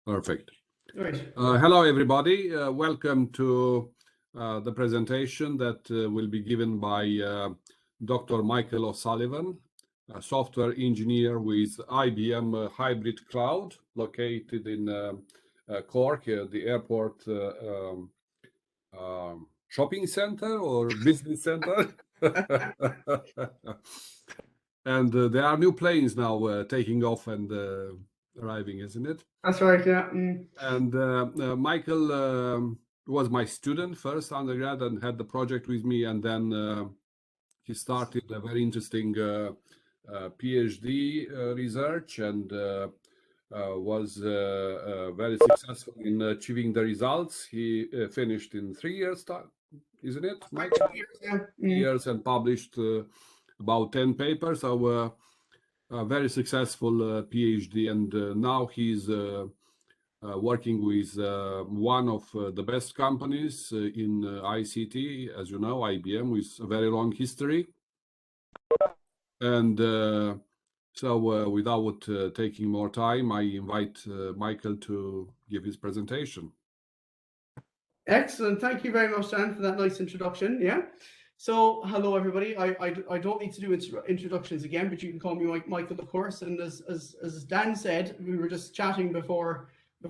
Perfect. Right. Hello, everybody. Welcome to the presentation that will be given by Dr. Michael O'Sullivan, a software engineer with IBM Hybrid Cloud, located in Cork, the airport shopping center or business center. And there are new planes now taking off and arriving, isn't it? That's right, yeah. And Michael was my student first undergrad and had the project with me, and then he started a very interesting PhD research and was very successful in achieving the results. He finished in 3 years time, isn't it, Michael? 2 years, yeah. 3 years and published about 10 papers. So a very successful PhD, and now he's working with one of the best companies in ICT, as you know, IBM, with a very long history. And so without taking more time, I invite Michael to give his presentation. Excellent. Thank you very much, Dan, for that nice introduction. Yeah. So, hello, everybody. I don't need to do introductions again, but you can call me Michael, of course. And as Dan said, we were just chatting before a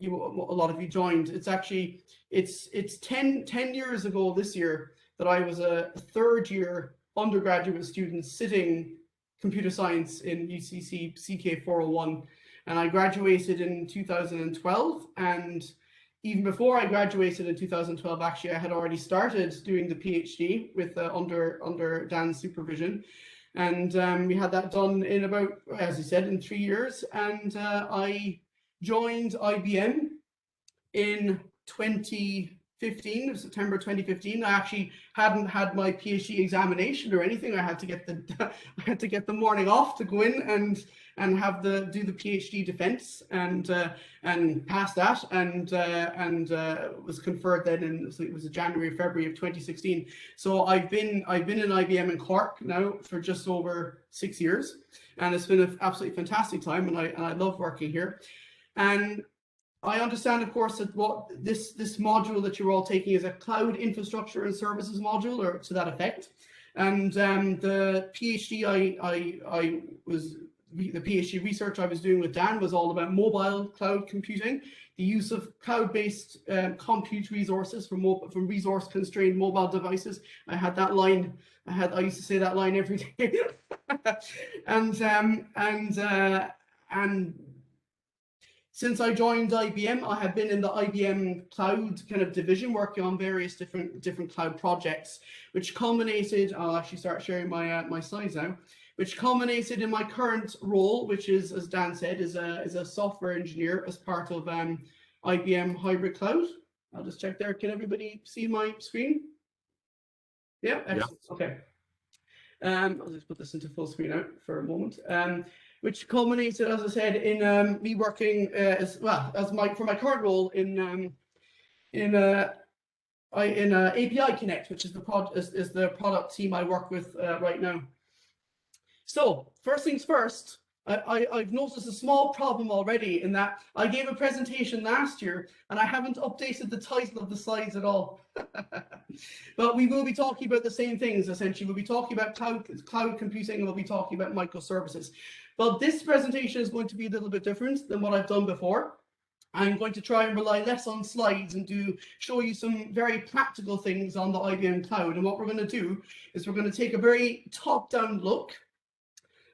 lot of you joined. It's actually it's 10 years ago this year that I was a third-year undergraduate student sitting computer science in UCC CK 401, and I graduated in 2012. And even before I graduated in 2012, actually, I had already started doing the PhD with under Dan's supervision, and we had that done in about, as he said, in 3 years. And I joined IBM in 2015, September 2015. I actually hadn't had my PhD examination or anything. I had to get the morning off to go in and do the PhD defense and pass that, and was conferred then in, so it was January, February of 2016. So I've been in IBM in Cork now for just over 6 years, and it's been an absolutely fantastic time, and I love working here. And I understand, of course, that what this module that you're all taking is a cloud infrastructure and services module, or to that effect. And the PhD the PhD research I was doing with Dan was all about mobile cloud computing, the use of cloud-based compute resources from resource-constrained mobile devices. I had that line. I used to say that line every day. And since I joined IBM, I have been in the IBM Cloud kind of division, working on various different cloud projects, which culminated. I'll actually start sharing my slides now. Which culminated in my current role, which is, as Dan said, is a software engineer as part of IBM Hybrid Cloud. I'll just check there. Can everybody see my screen? Yeah, excellent. Yeah. Okay. I'll just put this into full screen out for a moment. Which culminated, as I said, in me working for my current role in API Connect, which is the product team I work with right now. So first things first, I've noticed a small problem already in that I gave a presentation last year and I haven't updated the title of the slides at all. But we will be talking about the same things, essentially. We'll be talking about cloud computing, and we'll be talking about microservices. But this presentation is going to be a little bit different than what I've done before. I'm going to try and rely less on slides and show you some very practical things on the IBM Cloud. And what we're going to do is we're going to take a very top-down look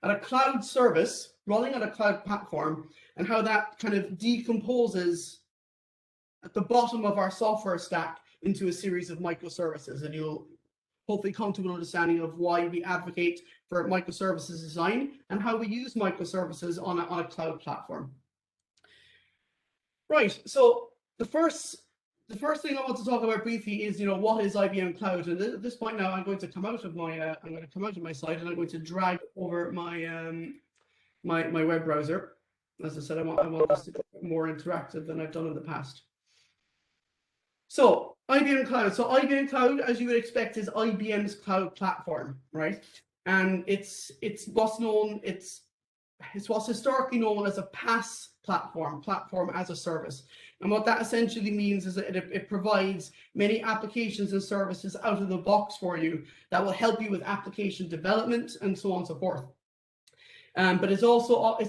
at a cloud service running on a cloud platform and how that kind of decomposes at the bottom of our software stack into a series of microservices. And you'll hopefully come to an understanding of why we advocate for microservices design and how we use microservices on a cloud platform. Right, so the first thing I want to talk about briefly is, what is IBM Cloud? And at this point now, I'm going to come out of my slide, and I'm going to drag over my my web browser. As I said, I want this to be more interactive than I've done in the past. So IBM Cloud. So IBM Cloud, as you would expect, is IBM's cloud platform, right? And it's what's known. It's it's what's historically known as a PaaS platform, platform as a service. And what that essentially means is that it provides many applications and services out of the box for you that will help you with application development and so on and so forth. But it's also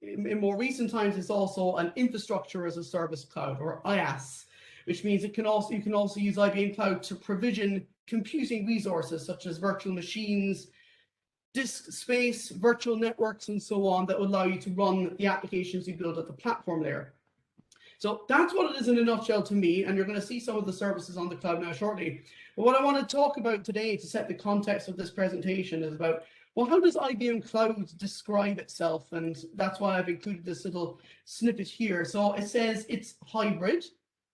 in more recent times, it's also an infrastructure as a service cloud, or IaaS, which means you can also use IBM Cloud to provision computing resources such as virtual machines, disk space, virtual networks, and so on, that will allow you to run the applications you build at the platform layer. So that's what it is in a nutshell to me, and you're going to see some of the services on the cloud now shortly. But what I want to talk about today, to set the context of this presentation, is about, well, how does IBM Cloud describe itself? And that's why I've included this little snippet here. So it says it's hybrid,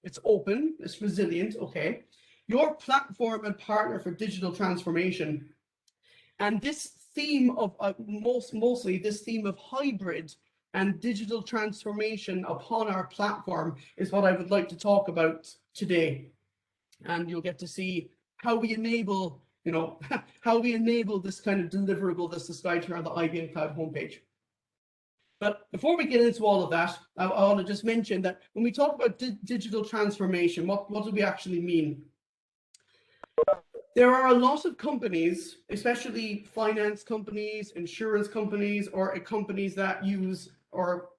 it's open, it's resilient, okay. Your platform and partner for digital transformation. And this theme of mostly this theme of hybrid and digital transformation upon our platform is what I would like to talk about today. And you'll get to see how we enable, how we enable this kind of deliverable that's described here on the IBM Cloud homepage. But before we get into all of that, I want to just mention that when we talk about digital transformation, what do we actually mean? There are a lot of companies, especially finance companies, insurance companies, or companies that use or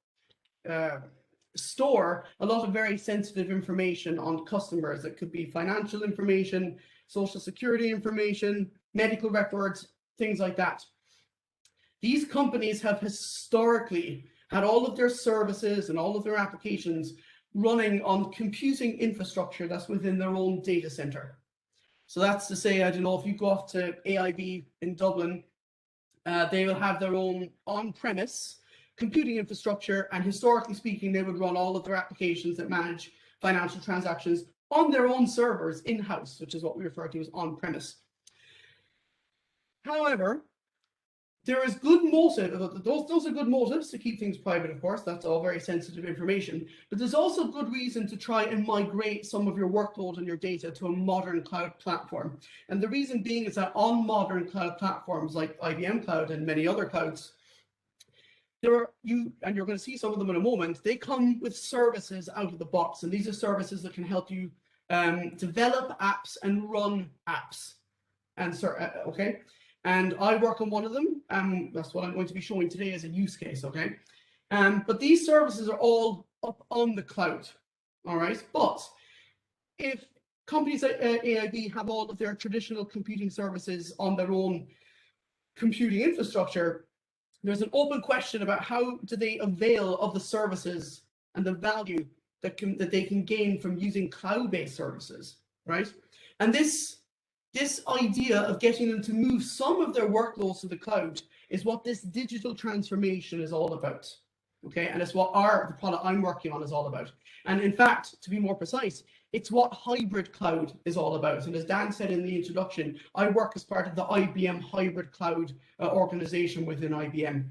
store a lot of very sensitive information on customers. It could be financial information, social security information, medical records, things like that. These companies have historically had all of their services and all of their applications running on computing infrastructure that's within their own data center. So that's to say, I don't know, if you go off to AIB in Dublin, they will have their own on-premise computing infrastructure, and historically speaking, they would run all of their applications that manage financial transactions on their own servers in-house, which is what we refer to as on-premise. However, there is good motive, those are good motives to keep things private, of course, that's all very sensitive information, but there's also good reason to try and migrate some of your workload and your data to a modern cloud platform. And the reason being is that on modern cloud platforms like IBM Cloud and many other clouds, you're going to see some of them in a moment, they come with services out of the box, and these are services that can help you develop apps and run apps. And okay. And I work on one of them. That's what I'm going to be showing today as a use case, okay? But these services are all up on the cloud, all right? But if companies like AIB have all of their traditional computing services on their own computing infrastructure, there's an open question about how do they avail of the services and the value that they can gain from using cloud-based services, right? And this idea of getting them to move some of their workloads to the cloud is what this digital transformation is all about, okay? And it's what the product I'm working on is all about. And in fact, to be more precise, it's what hybrid cloud is all about. And as Dan said in the introduction, I work as part of the IBM Hybrid Cloud organization within IBM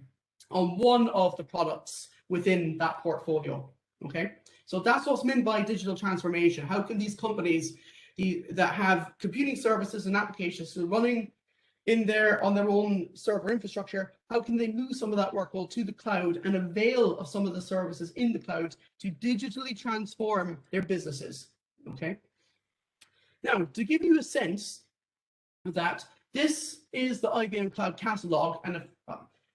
on one of the products within that portfolio, okay? So that's what's meant by digital transformation. How can these companies that have computing services and applications running on their own server infrastructure, how can they move some of that workload to the cloud and avail of some of the services in the cloud to digitally transform their businesses, okay? Now, to give you a sense that this is the IBM Cloud Catalog, and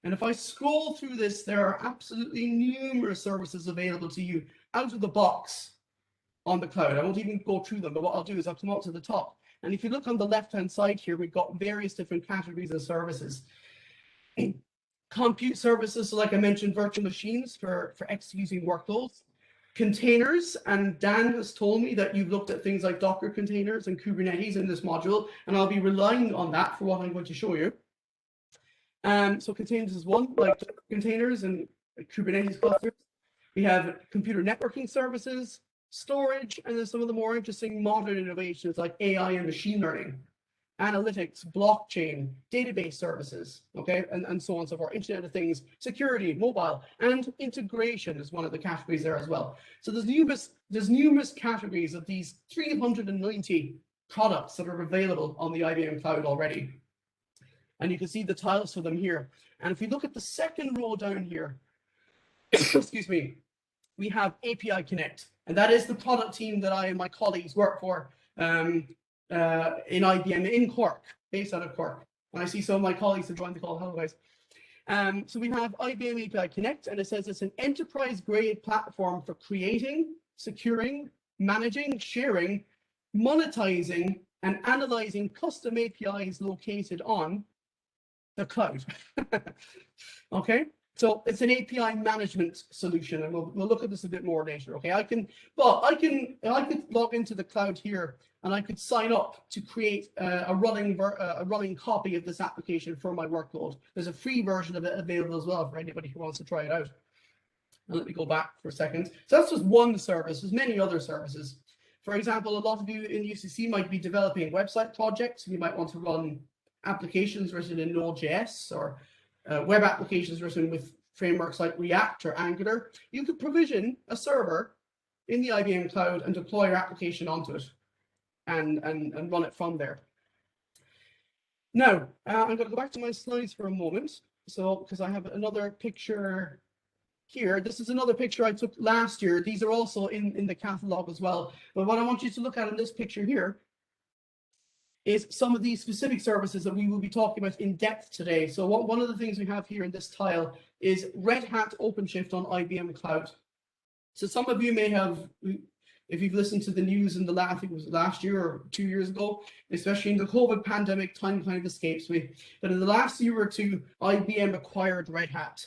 if I scroll through this, there are absolutely numerous services available to you out of the box on the cloud. I won't even go through them, but what I'll do is I'll come up to the top. And if you look on the left-hand side here, we've got various different categories of services. Compute services, so like I mentioned, virtual machines for executing workloads. Containers, and Dan has told me that you've looked at things like Docker containers and Kubernetes in this module, and I'll be relying on that for what I'm going to show you. So containers is one, like Docker containers and Kubernetes clusters. We have computer networking services, storage, and then some of the more interesting modern innovations like AI and machine learning, analytics, blockchain, database services, okay, and so on and so forth, Internet of Things, security, mobile, and integration is one of the categories there as well. So there's numerous categories of these 390 products that are available on the IBM Cloud already. And you can see the tiles for them here. And if we look at the second row down here, excuse me, we have API Connect. And that is the product team that I and my colleagues work for in IBM in Cork, based out of Cork. And I see some of my colleagues have joined the call. Hello, guys. So we have IBM API Connect, and it says it's an enterprise-grade platform for creating, securing, managing, sharing, monetizing, and analyzing custom APIs located on the cloud. Okay, so it's an API management solution, and we'll look at this a bit more later. Okay, I could log into the cloud here, and I could sign up to create a running copy of this application for my workload. There's a free version of it available as well for anybody who wants to try it out. And let me go back for a second. So that's just one service. There's many other services. For example, a lot of you in UCC might be developing website projects. You might want to run applications written in Node.js or web applications written with frameworks like React or Angular. You could provision a server in the IBM Cloud and deploy your application onto it and run it from there. Now, I'm going to go back to my slides for a moment. So, because I have another picture here. This is another picture I took last year. These are also in the catalog as well. But what I want you to look at in this picture here is some of these specific services that we will be talking about in depth today. So one of the things we have here in this tile is Red Hat OpenShift on IBM Cloud. So some of you may have, if you've listened to the news in I think it was last year or 2 years ago, especially in the COVID pandemic, time kind of escapes me. But in the last year or two, IBM acquired Red Hat.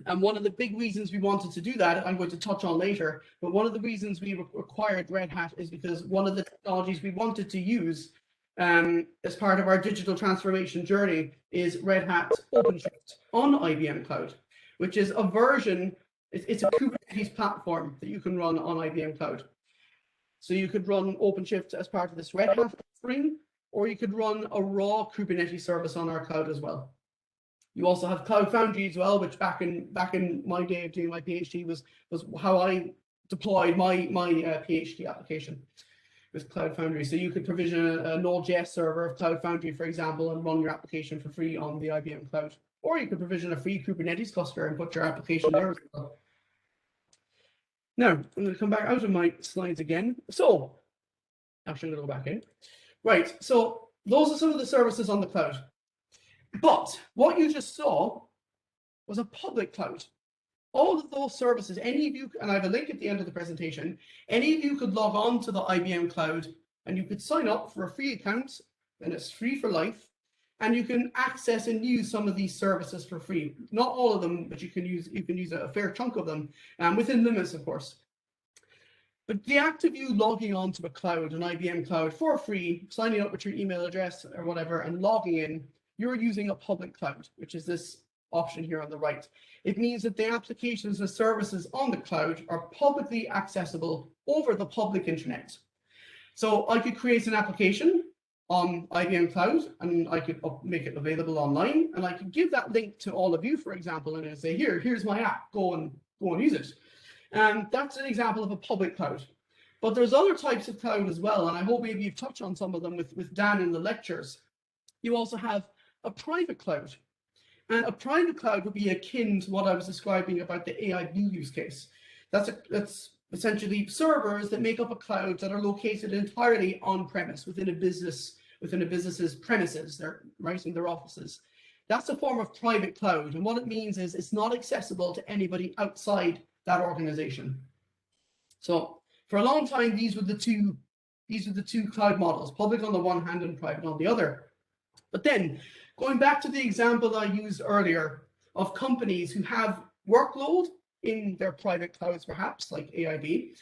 And one of the big reasons we wanted to do that, I'm going to touch on later, but one of the reasons we acquired Red Hat is because one of the technologies we wanted to use as part of our digital transformation journey is Red Hat OpenShift on IBM Cloud, which is a version, it's a Kubernetes platform that you can run on IBM Cloud. So you could run OpenShift as part of this Red Hat offering, or you could run a raw Kubernetes service on our cloud as well. You also have Cloud Foundry as well, which back in my day of doing my PhD was how I deployed my PhD application with Cloud Foundry. So you could provision a Node.js server of Cloud Foundry, for example, and run your application for free on the IBM Cloud. Or you could provision a free Kubernetes cluster and put your application there as well. Now, I'm going to come back out of my slides again. So, actually, I'm going to go back in. Right, so those are some of the services on the cloud. But what you just saw was a public cloud. All of those services, any of you, and I have a link at the end of the presentation, any of you could log on to the IBM Cloud and you could sign up for a free account, and it's free for life, and you can access and use some of these services for free. Not all of them, but you can use a fair chunk of them, within limits, of course. But the act of you logging on to a cloud, an IBM Cloud for free, signing up with your email address or whatever, and logging in, you're using a public cloud, which is this option here on the right. It means that the applications and services on the cloud are publicly accessible over the public internet. So I could create an application on IBM Cloud, and I could make it available online, and I could give that link to all of you, for example, and say, here's my app, go and use it. And that's an example of a public cloud. But there's other types of cloud as well, and I hope maybe you've touched on some of them with Dan in the lectures. You also have a private cloud. And a private cloud would be akin to what I was describing about the AIB use case. That's essentially servers that make up a cloud that are located entirely on premise within a business's premises, in their offices. That's a form of private cloud. And what it means is it's not accessible to anybody outside that organization. So for a long time, these were the two cloud models, public on the one hand and private on the other. But then, going back to the example I used earlier of companies who have workload in their private clouds, perhaps like AIB,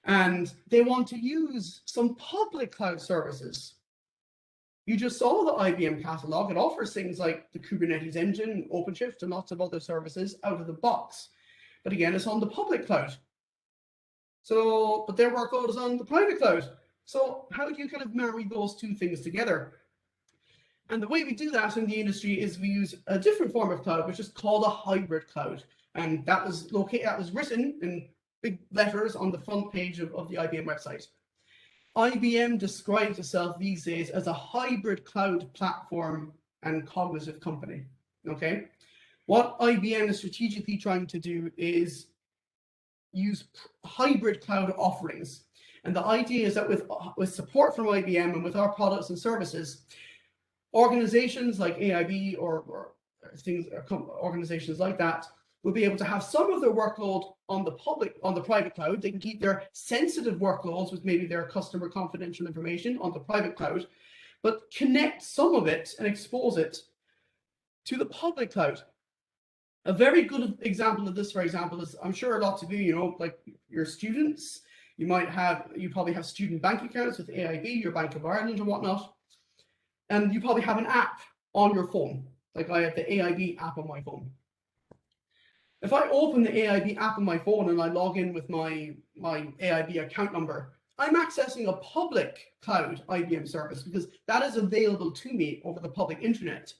and they want to use some public cloud services. You just saw the IBM catalog. It offers things like the Kubernetes engine, OpenShift, and lots of other services out of the box. But again, it's on the public cloud. So, but their workload is on the private cloud. So how do you kind of marry those two things together? And the way we do that in the industry is we use a different form of cloud, which is called a hybrid cloud. And that was written in big letters on the front page of the IBM website. IBM describes itself these days as a hybrid cloud platform and cognitive company. Okay, what IBM is strategically trying to do is use hybrid cloud offerings. And the idea is that with support from IBM and with our products and services, organizations like AIB or organizations like that will be able to have some of their workload on the private cloud. They can keep their sensitive workloads with maybe their customer confidential information on the private cloud, but connect some of it and expose it to the public cloud. A very good example of this, for example, is I'm sure lots of you, like your students, you probably have student bank accounts with AIB, your Bank of Ireland and whatnot. And you probably have an app on your phone. Like I have the AIB app on my phone. If I open the AIB app on my phone and I log in with my AIB account number, I'm accessing a public cloud IBM service because that is available to me over the public internet.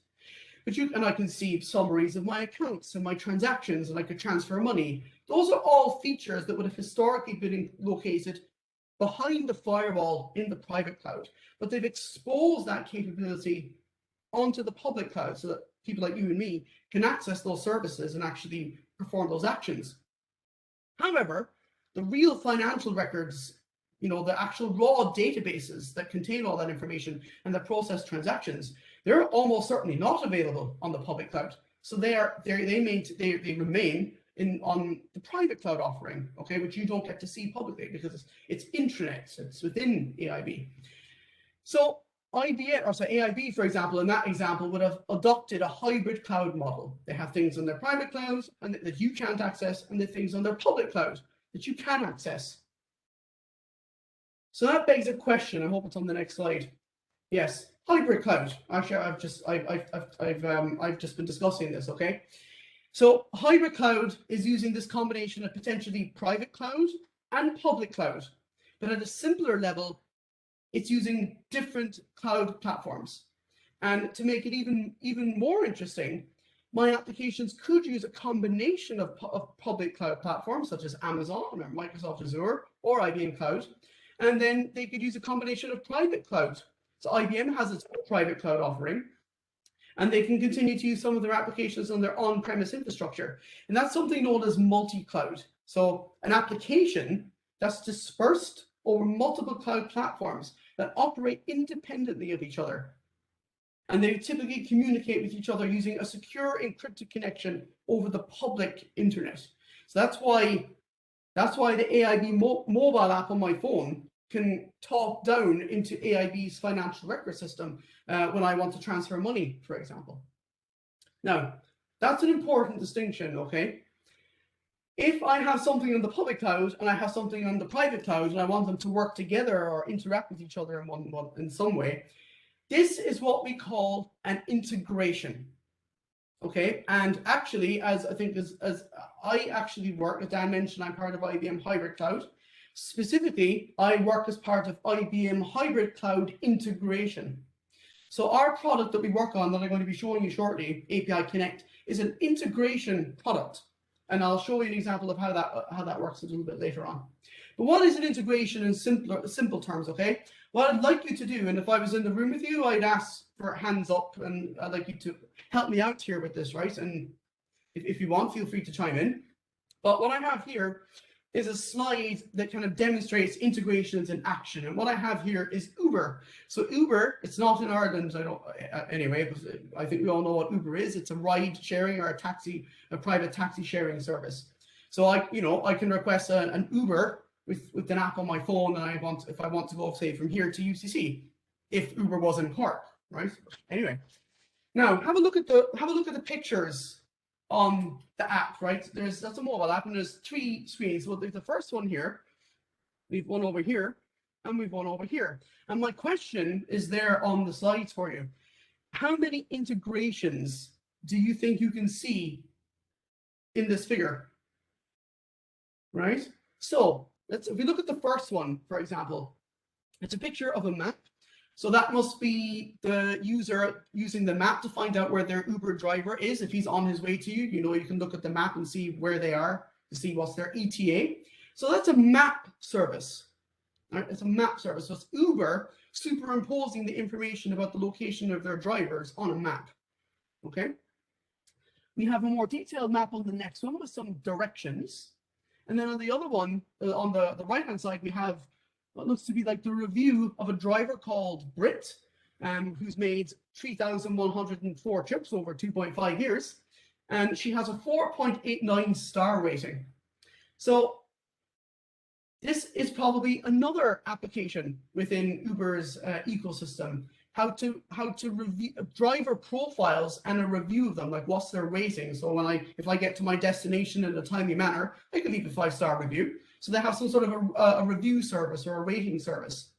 And I can see summaries of my accounts and my transactions, and I could transfer money. Those are all features that would have historically been located behind the firewall in the private cloud, but they've exposed that capability onto the public cloud so that people like you and me can access those services and actually perform those actions. However, the real financial records, the actual raw databases that contain all that information and that process transactions, they're almost certainly not available on the public cloud. So they remain on the private cloud offering, okay, which you don't get to see publicly because it's intranet, it's within AIB. So AIB, for example, in that example, would have adopted a hybrid cloud model. They have things on their private clouds and that you can't access, and the things on their public cloud that you can access. So that begs a question. I hope it's on the next slide. Yes, hybrid cloud. Actually, I've just been discussing this. Okay, so hybrid cloud is using this combination of potentially private cloud and public cloud, but at a simpler level, it's using different cloud platforms. And to make it even more interesting, my applications could use a combination of public cloud platforms such as Amazon or Microsoft Azure or IBM Cloud, and then they could use a combination of private cloud. So IBM has its private cloud offering, and they can continue to use some of their applications on their on-premise infrastructure. And that's something known as multi-cloud. So an application that's dispersed over multiple cloud platforms that operate independently of each other. And they typically communicate with each other using a secure encrypted connection over the public internet. So that's why the AIB mobile app on my phone can talk down into AIB's financial record system when I want to transfer money, for example. Now, that's an important distinction, okay? If I have something on the public cloud and I have something on the private cloud and I want them to work together or interact with each other in some way, this is what we call an integration, okay? And actually, as I actually work, as Dan mentioned, I'm part of IBM Hybrid Cloud. Specifically, I work as part of IBM Hybrid Cloud Integration. So our product that we work on that I'm going to be showing you shortly, API Connect, is an integration product. And I'll show you an example of how that works a little bit later on. But what is an integration in simple terms, okay? What I'd like you to do, and if I was in the room with you, I'd ask for hands up, and I'd like you to help me out here with this, right? And if you want, feel free to chime in. But what I have here is a slide that kind of demonstrates integrations in action. And what I have here is Uber. So Uber, it's not in Ireland, anyway, but I think we all know what Uber is. It's a ride sharing or a private taxi sharing service. So I can request an Uber with an app on my phone, and if I want to go, say, from here to UCC, if Uber was in Cork, right? Anyway, now have a look at the pictures on the app, right? That's a mobile app, and there's 3 screens. Well, there's the first one here, we've one over here, and we've one over here. And my question is there on the slides for you. How many integrations do you think you can see in this figure? Right? So if we look at the first one, for example, it's a picture of a map. So that must be the user using the map to find out where their Uber driver is. If he's on his way to you, you can look at the map and see where they are to see what's their ETA. So that's a map service. Right? It's a map service. So it's Uber superimposing the information about the location of their drivers on a map. Okay. We have a more detailed map on the next one with some directions. And then on the other one, on the right-hand side, we have what looks to be like the review of a driver called Brit, who's made 3,104 trips over 2.5 years. And she has a 4.89 star rating. So this is probably another application within Uber's ecosystem. How to review driver profiles and a review of them, like what's their rating. So if I get to my destination in a timely manner, I can leave a 5-star review. So they have some sort of a review service or a rating service.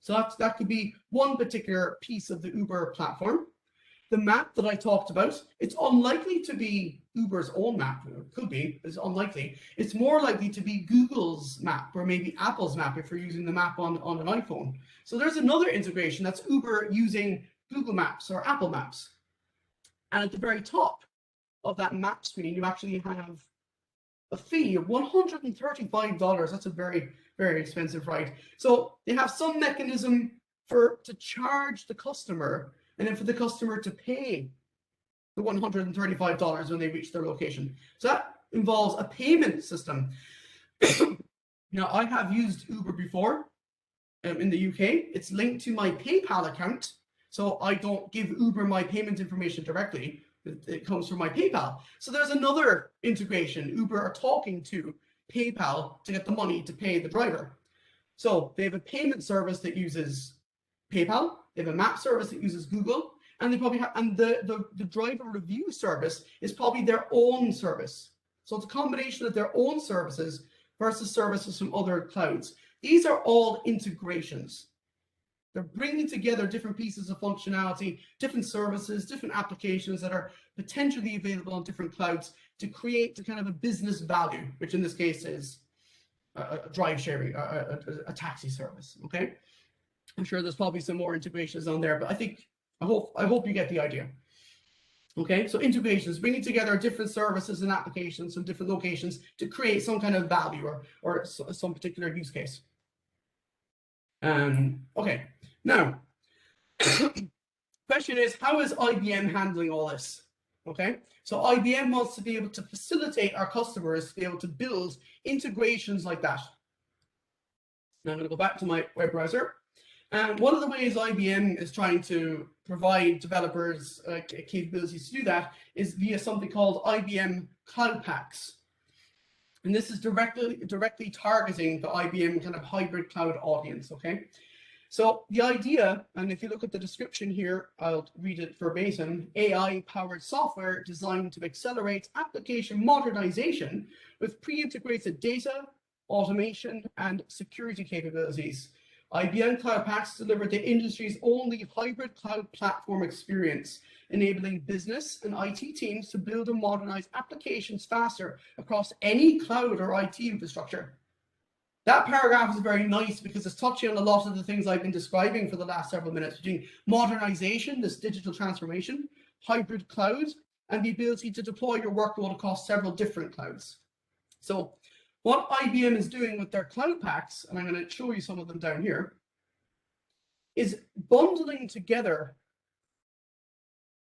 So that could be one particular piece of the Uber platform. The map that I talked about, it's unlikely to be Uber's own map. It could be, but it's unlikely. It's more likely to be Google's map or maybe Apple's map if you're using the map on an iPhone. So there's another integration that's Uber using Google Maps or Apple Maps. And at the very top of that map screen, you actually have a fee of $135. That's a very, very expensive ride. So they have some mechanism to charge the customer and then for the customer to pay the $135 when they reach their location. So that involves a payment system. Now, I have used Uber before in the UK. It's linked to my PayPal account. So I don't give Uber my payment information directly. It comes from my PayPal. So there's another integration. Uber are talking to PayPal to get the money to pay the driver. So they have a payment service that uses PayPal. They have a map service that uses Google, and they probably have, and the driver review service is probably their own service. So it's a combination of their own services versus services from other clouds. These are all integrations. They're bringing together different pieces of functionality, different services, different applications that are potentially available on different clouds to create the kind of a business value, which in this case is a drive sharing, a taxi service. Okay. I'm sure there's probably some more integrations on there, but I hope you get the idea. Okay, so integrations, bringing together different services and applications from different locations to create some kind of value or some particular use case. Okay, now, question is, how is IBM handling all this? Okay, so IBM wants to be able to facilitate our customers to be able to build integrations like that. Now I'm going to go back to my web browser. And one of the ways IBM is trying to provide developers capabilities to do that is via something called IBM Cloud Packs. And this is directly targeting the IBM kind of hybrid cloud audience, okay? So the idea, and if you look at the description here, I'll read it verbatim, AI-powered software designed to accelerate application modernization with pre-integrated data, automation, and security capabilities. IBM Cloud Packs delivered the industry's only hybrid cloud platform experience, enabling business and IT teams to build and modernize applications faster across any cloud or IT infrastructure. That paragraph is very nice because it's touching on a lot of the things I've been describing for the last several minutes, between modernization, this digital transformation, hybrid cloud, and the ability to deploy your workload across several different clouds. So what IBM is doing with their cloud packs, and I'm going to show you some of them down here, is bundling together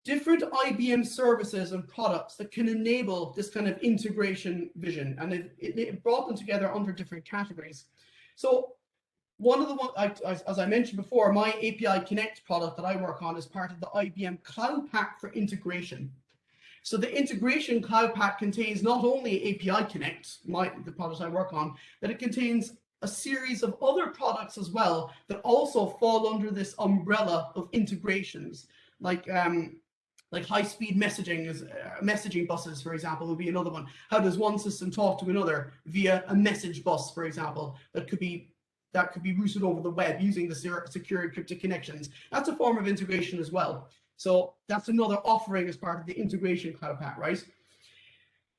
different IBM services and products that can enable this kind of integration vision, and it brought them together under different categories. So one of the ones, as I mentioned before, my API Connect product that I work on is part of the IBM Cloud Pack for integration. So the integration Cloud Pack contains not only API Connect, the product I work on, but it contains a series of other products as well that also fall under this umbrella of integrations, like high-speed messaging buses, for example, would be another one. How does one system talk to another via a message bus, for example, that could be routed over the web using the secure encrypted connections? That's a form of integration as well. So that's another offering as part of the integration Cloud Pack, right?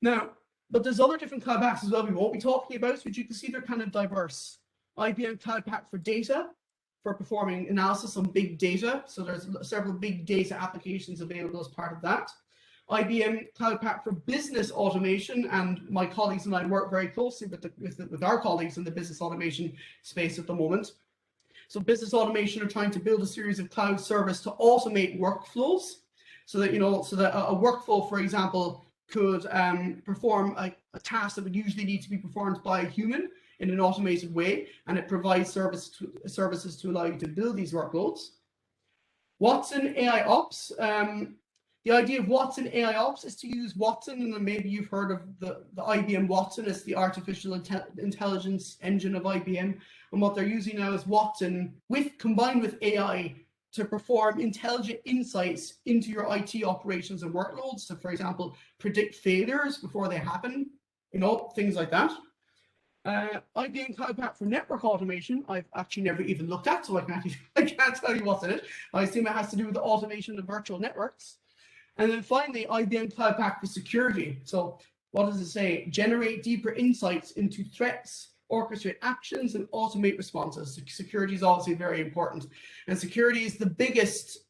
Now, but there's other different Cloud Packs as well we won't be talking about, but you can see they're kind of diverse. IBM Cloud Pack for data, for performing analysis on big data. So there's several big data applications available as part of that. IBM Cloud Pak for business automation, and my colleagues and I work very closely with our colleagues in the business automation space at the moment. So business automation are trying to build a series of cloud service to automate workflows, so that a workflow, for example, could perform a task that would usually need to be performed by a human in an automated way, and it provides services to allow you to build these workloads. Watson AI Ops. The idea of Watson AI Ops is to use Watson, and maybe you've heard of the IBM Watson as the artificial intelligence engine of IBM. And what they're using now is Watson combined with AI to perform intelligent insights into your IT operations and workloads. So, for example, predict failures before they happen, things like that. IBM Cloud Pak for network automation, I've actually never even looked at, so I can't tell you what's in it. I assume it has to do with the automation of virtual networks. And then finally, IBM Cloud Pak for security. So what does it say? Generate deeper insights into threats, orchestrate actions, and automate responses. Security is obviously very important. And security is the biggest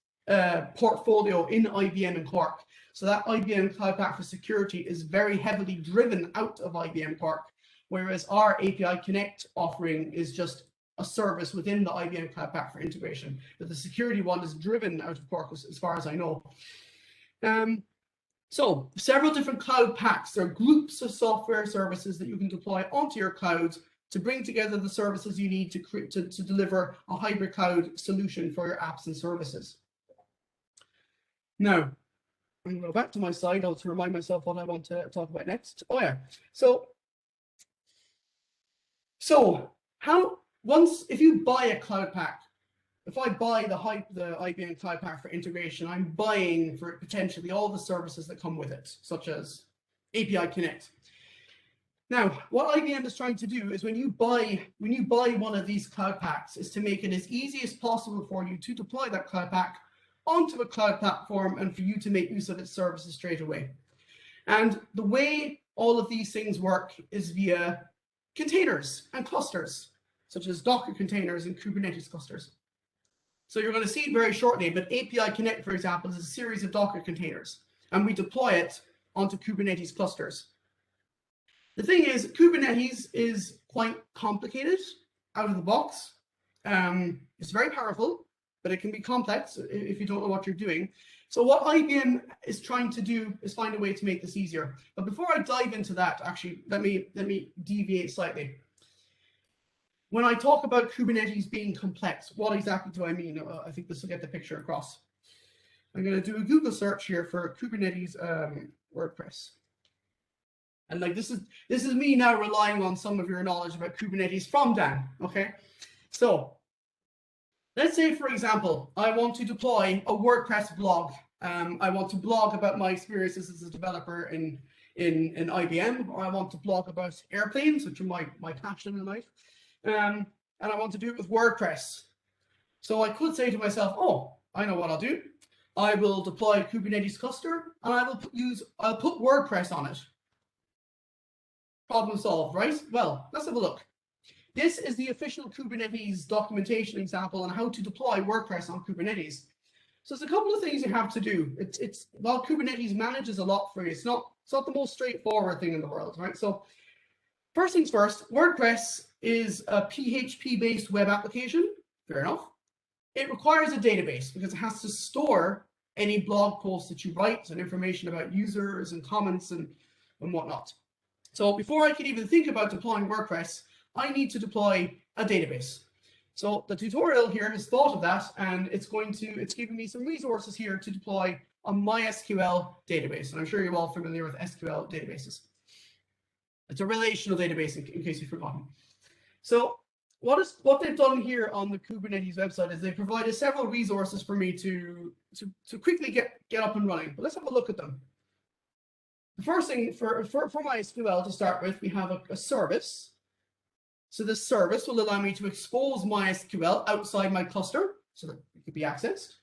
portfolio in IBM and Quark. So that IBM Cloud Pak for security is very heavily driven out of IBM Quark, whereas our API Connect offering is just a service within the IBM Cloud Pak for integration. But the security one is driven out of Quark, as far as I know. So several different cloud packs. There are groups of software services that you can deploy onto your clouds to bring together the services you need to deliver a hybrid cloud solution for your apps and services. Now, I'm going to go back to my slide to remind myself what I want to talk about next. Oh yeah, so if you buy a cloud pack, if I buy the IBM Cloud Pak for integration, I'm buying for potentially all the services that come with it, such as API Connect. Now, what IBM is trying to do is when you buy one of these cloud packs, is to make it as easy as possible for you to deploy that cloud pack onto a cloud platform and for you to make use of its services straight away. And the way all of these things work is via containers and clusters, such as Docker containers and Kubernetes clusters. So you're going to see it very shortly, but API Connect, for example, is a series of Docker containers, and we deploy it onto Kubernetes clusters. The thing is, Kubernetes is quite complicated out of the box. It's very powerful, but it can be complex if you don't know what you're doing. So what IBM is trying to do is find a way to make this easier. But before I dive into that, actually, let me deviate slightly. When I talk about Kubernetes being complex, what exactly do I mean? I think this will get the picture across. I'm going to do a Google search here for Kubernetes WordPress. And like this is me now relying on some of your knowledge about Kubernetes from Dan. Okay, so let's say, for example, I want to deploy a WordPress blog. I want to blog about my experiences as a developer in IBM, or I want to blog about airplanes, which are my passion in life. And I want to do it with WordPress. So I could say to myself, oh, I know what I'll do. I will deploy a Kubernetes cluster, and I'll put WordPress on it. Problem solved, right? Well, let's have a look. This is the official Kubernetes documentation example on how to deploy WordPress on Kubernetes. So there's a couple of things you have to do. While Kubernetes manages a lot for you, it's not the most straightforward thing in the world, right? So first things first, WordPress is a PHP-based web application. Fair enough. It requires a database because it has to store any blog posts that you write and information about users and comments and whatnot. So before I can even think about deploying WordPress, I need to deploy a database. So the tutorial here has thought of that, and it's giving me some resources here to deploy a MySQL database. And I'm sure you're all familiar with SQL databases. It's a relational database, in case you've forgotten. So what they've done here on the Kubernetes website is they've provided several resources for me to quickly get up and running. But let's have a look at them. The first thing for MySQL to start with, we have a service. So this service will allow me to expose MySQL outside my cluster so that it can be accessed.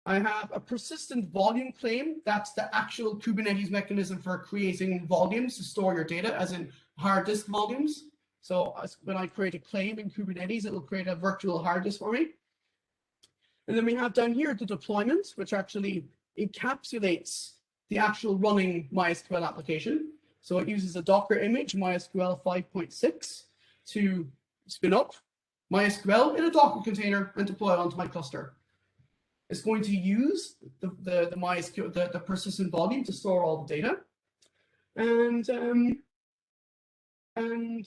I have a persistent volume claim. That's the actual Kubernetes mechanism for creating volumes to store your data, as in hard disk volumes. So when I create a claim in Kubernetes, it will create a virtual hard disk for me. And then we have down here the deployment, which actually encapsulates the actual running MySQL application. So it uses a Docker image, MySQL 5.6, to spin up MySQL in a Docker container and deploy it onto my cluster. It's going to use the MySQL, the persistent volume to store all the data. And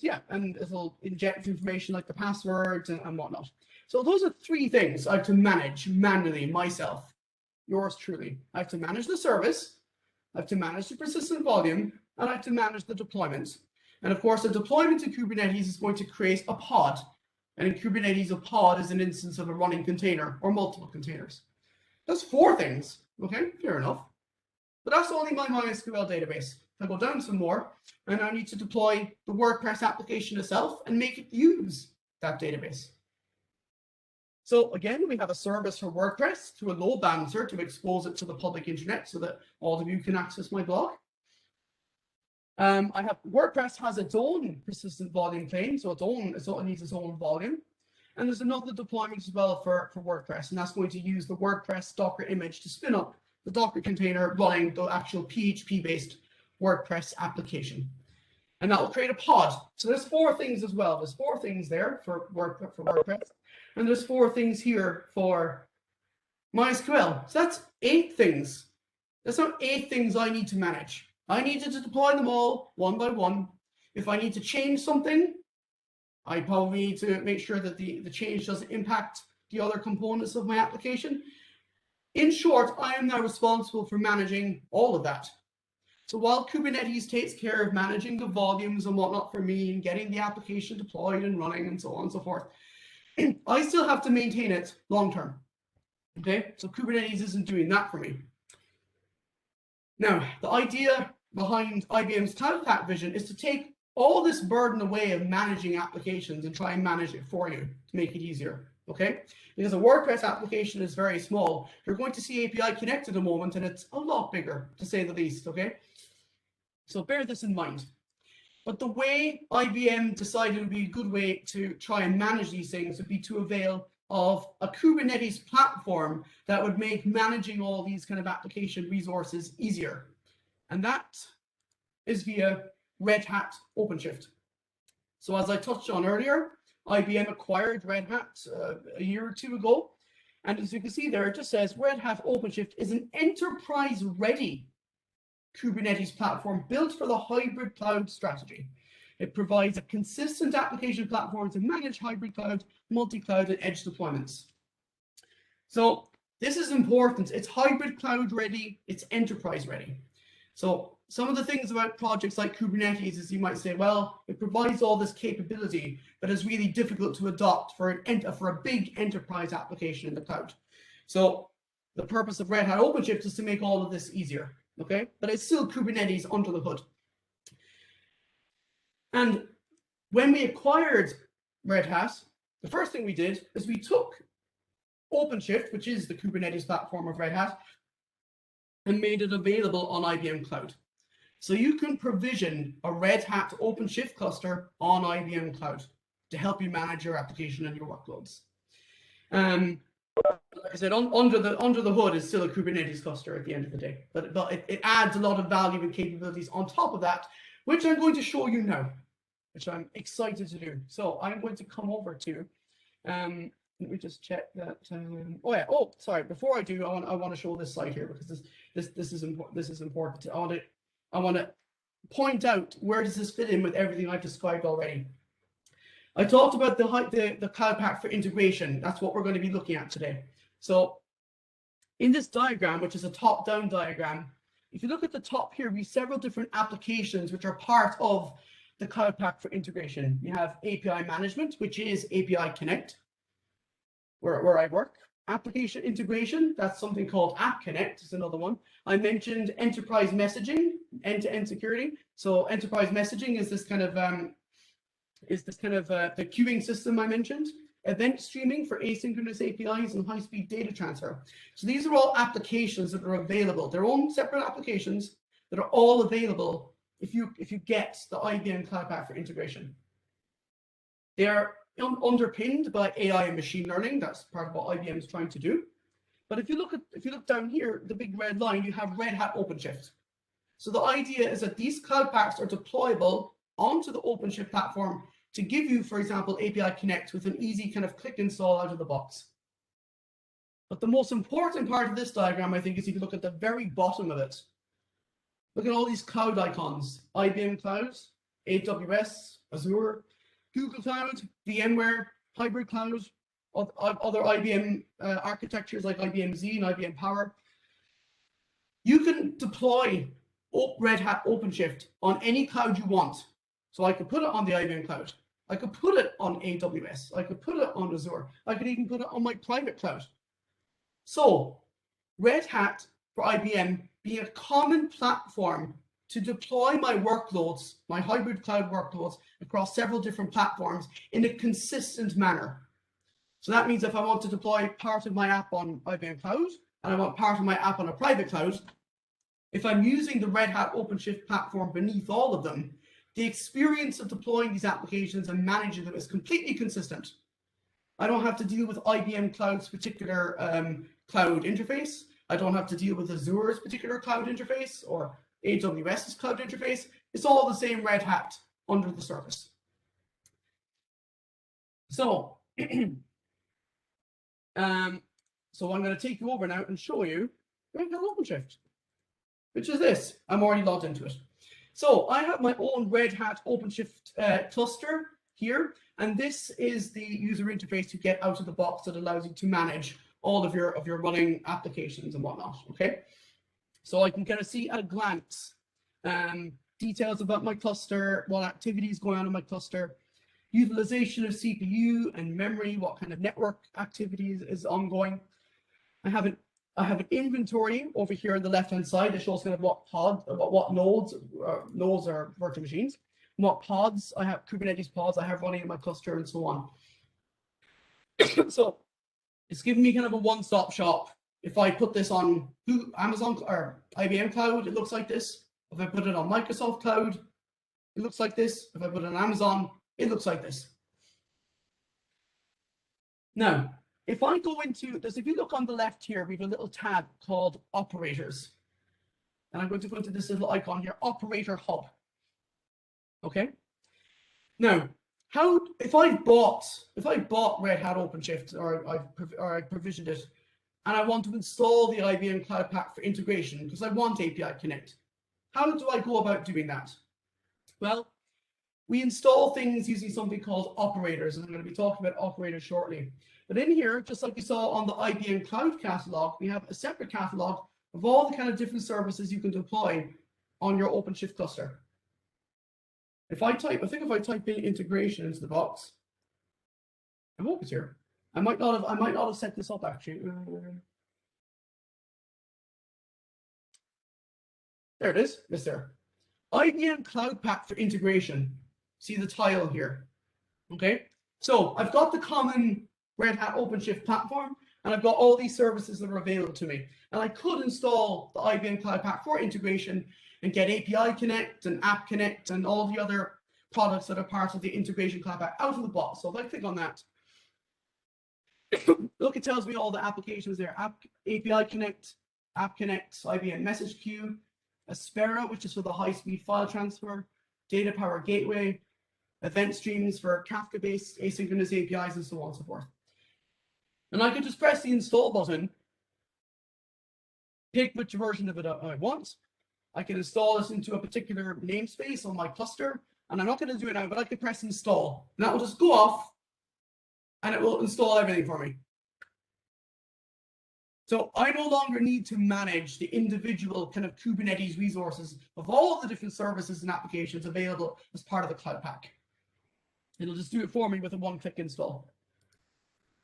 yeah, and it'll inject information like the passwords and whatnot. So those are three things I have to manage manually myself. Yours truly. I have to manage the service, I have to manage the persistent volume, and I have to manage the deployment. And of course, a deployment in Kubernetes is going to create a pod. And in Kubernetes, a pod is an instance of a running container or multiple containers. That's four things. Okay, fair enough. But that's only my MySQL database. I go down some more, and I need to deploy the WordPress application itself and make it use that database. So again, we have a service for WordPress through a load balancer to expose it to the public internet so that all of you can access my blog. I have WordPress has its own persistent volume claim, so it needs its own volume. And there's another deployment as well for WordPress, and that's going to use the WordPress Docker image to spin up the Docker container running the actual PHP-based WordPress application. And that will create a pod. So there's four things as well. There's four things there for WordPress, and there's four things here for MySQL. So that's 8 things. That's not 8 things I need to manage. I needed to deploy them all one by one. If I need to change something, I probably need to make sure that the change doesn't impact the other components of my application. In short, I am now responsible for managing all of that. So while Kubernetes takes care of managing the volumes and whatnot for me and getting the application deployed and running and so on and so forth, I still have to maintain it long term. Okay, so Kubernetes isn't doing that for me. Now, the idea behind IBM's Cloud Catalog vision is to take all this burden away of managing applications and try and manage it for you to make it easier. Okay, because a WordPress application is very small. You're going to see API Connect at the moment, and it's a lot bigger, to say the least. Okay, so bear this in mind. But the way IBM decided would be a good way to try and manage these things would be to avail of a Kubernetes platform that would make managing all these kind of application resources easier. And that is via Red Hat Openshift. So as I touched on earlier, IBM acquired Red Hat a year or two ago. And as you can see there, it just says Red Hat Openshift is an enterprise-ready Kubernetes platform built for the hybrid cloud strategy. It provides a consistent application platform to manage hybrid cloud, multi-cloud, and edge deployments. So this is important. It's hybrid cloud ready. It's enterprise ready. So some of the things about projects like Kubernetes is you might say, well, it provides all this capability, but it's really difficult to adopt for a big enterprise application in the cloud. So the purpose of Red Hat Openshift is to make all of this easier. Okay, but it's still Kubernetes under the hood. And when we acquired Red Hat, the first thing we did is we took Openshift, which is the Kubernetes platform of Red Hat, and made it available on IBM Cloud. So you can provision a Red Hat Openshift cluster on IBM Cloud to help you manage your application and your workloads. Like I said, under the hood is still a Kubernetes cluster at the end of the day, but it adds a lot of value and capabilities on top of that, which I'm going to show you now, which I'm excited to do. So I'm going to come over to, let me just check that. Oh, sorry. Before I do, I want to show this slide here because this is important. This is important. I want to point out where does this fit in with everything I've described already. I talked about the Cloud Pack for integration. That's what we're going to be looking at today. So in this diagram, which is a top-down diagram, if you look at the top here, we have several different applications which are part of the Cloud Pack for integration. You have API management, which is API Connect, where I work. Application integration, that's something called App Connect, is another one. I mentioned enterprise messaging, end-to-end security. So enterprise messaging is this kind of the queuing system I mentioned. Event streaming for asynchronous APIs and high-speed data transfer. So these are all applications that are available. They're own separate applications that are all available if you get the IBM Cloud Pack for integration. They are underpinned by AI and machine learning. That's part of what IBM is trying to do. But if you look down here, the big red line, you have Red Hat Openshift. So the idea is that these cloud packs are deployable onto the OpenShift platform to give you, for example, API Connect with an easy kind of click install out of the box. But the most important part of this diagram, I think, is if you look at the very bottom of it. Look at all these cloud icons: IBM Cloud, AWS, Azure, Google Cloud, VMware, Hybrid Cloud, other IBM architectures like IBM Z and IBM Power. You can deploy Red Hat OpenShift on any cloud you want. So I could put it on the IBM Cloud. I could put it on AWS. I could put it on Azure. I could even put it on my private cloud. So Red Hat for IBM being a common platform to deploy my workloads, my hybrid cloud workloads across several different platforms in a consistent manner. So that means if I want to deploy part of my app on IBM Cloud and I want part of my app on a private cloud, if I'm using the Red Hat OpenShift platform beneath all of them, the experience of deploying these applications and managing them is completely consistent. I don't have to deal with IBM Cloud's particular cloud interface. I don't have to deal with Azure's particular cloud interface or AWS's cloud interface. It's all the same Red Hat under the surface. So, so I'm going to take you over now and show you Red Hat OpenShift, which is this. I'm already logged into it. So I have my own Red Hat OpenShift cluster here, and this is the user interface you get out of the box that allows you to manage all of your running applications and whatnot. Okay, so I can kind of see at a glance details about my cluster, what activities going on in my cluster, utilization of CPU and memory, what kind of network activities is ongoing. I have an inventory over here on the left-hand side that shows kind of what nodes are virtual machines, and what pods I have, Kubernetes pods I have running in my cluster, and so on. So it's giving me kind of a one-stop shop. If I put this on Amazon or IBM Cloud, it looks like this. If I put it on Microsoft Cloud, it looks like this. If I put it on Amazon, it looks like this. Now, if I go into this, if you look on the left here, we have a little tab called Operators. And I'm going to go into this little icon here, Operator Hub. Okay. Now, if I bought Red Hat OpenShift or I provisioned it, and I want to install the IBM Cloud Pack for integration because I want API Connect, how do I go about doing that? Well, we install things using something called operators, and I'm going to be talking about operators shortly. But in here, just like we saw on the IBM Cloud Catalog, we have a separate catalog of all the kind of different services you can deploy on your OpenShift cluster. If I type in integration into the box, I hope it's here. I might not have set this up actually. There it is. It's there. IBM Cloud Pack for integration. See the tile here. Okay. So I've got the common Red Hat OpenShift platform, and I've got all these services that are available to me. And I could install the IBM Cloud Pack for integration and get API Connect and App Connect and all the other products that are part of the integration Cloud Pack out of the box. So if I click on that, look, it tells me all the applications there: API Connect, App Connect, IBM Message Queue, Aspera, which is for the high-speed file transfer, Data Power Gateway, event streams for Kafka-based asynchronous APIs, and so on and so forth. And I could just press the install button, pick which version of it I want. I can install this into a particular namespace on my cluster, and I'm not going to do it now, but I could press install, and that will just go off, and it will install everything for me. So I no longer need to manage the individual kind of Kubernetes resources of all of the different services and applications available as part of the Cloud Pack. It'll just do it for me with a one-click install.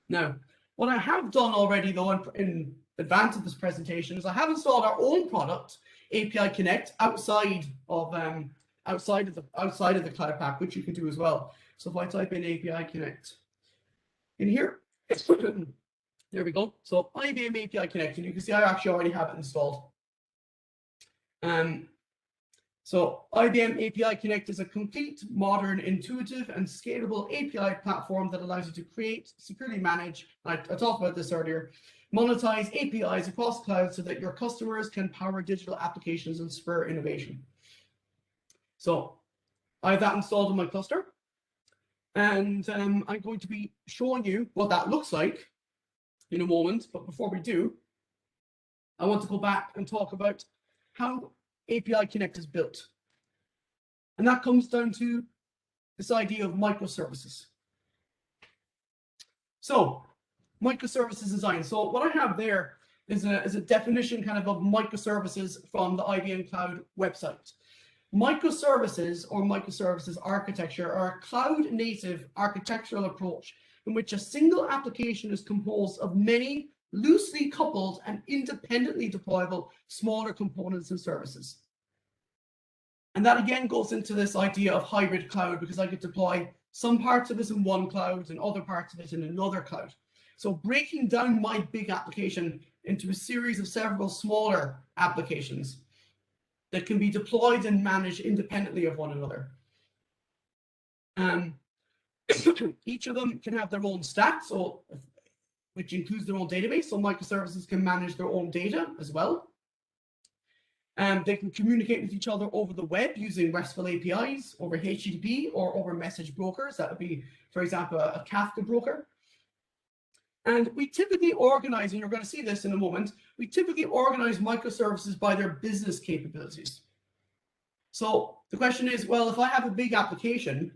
Now, what I have done already, though, in advance of this presentation, is I have installed our own product, API Connect, outside of the Cloud Pack, which you can do as well. So if I type in API Connect in here, there we go. So IBM API Connect, and you can see I actually already have it installed. So So IBM API Connect is a complete, modern, intuitive, and scalable API platform that allows you to create, securely manage, I talked about this earlier, monetize APIs across clouds so that your customers can power digital applications and spur innovation. So I have that installed in my cluster, and I'm going to be showing you what that looks like in a moment. But before we do, I want to go back and talk about how API Connect is built. And that comes down to this idea of microservices. So microservices design. So what I have there is a definition kind of microservices from the IBM Cloud website. Microservices or microservices architecture are a cloud-native architectural approach in which a single application is composed of many loosely coupled and independently deployable smaller components and services. And that again goes into this idea of hybrid cloud, because I could deploy some parts of this in one cloud and other parts of it in another cloud. So breaking down my big application into a series of several smaller applications that can be deployed and managed independently of one another. Each of them can have their own stack, which includes their own database. So microservices can manage their own data as well. They can communicate with each other over the web using RESTful APIs, over HTTP, or over message brokers. That would be, for example, a Kafka broker. And we typically organize, and you're going to see this in a moment, we typically organize microservices by their business capabilities. So the question is, well, if I have a big application,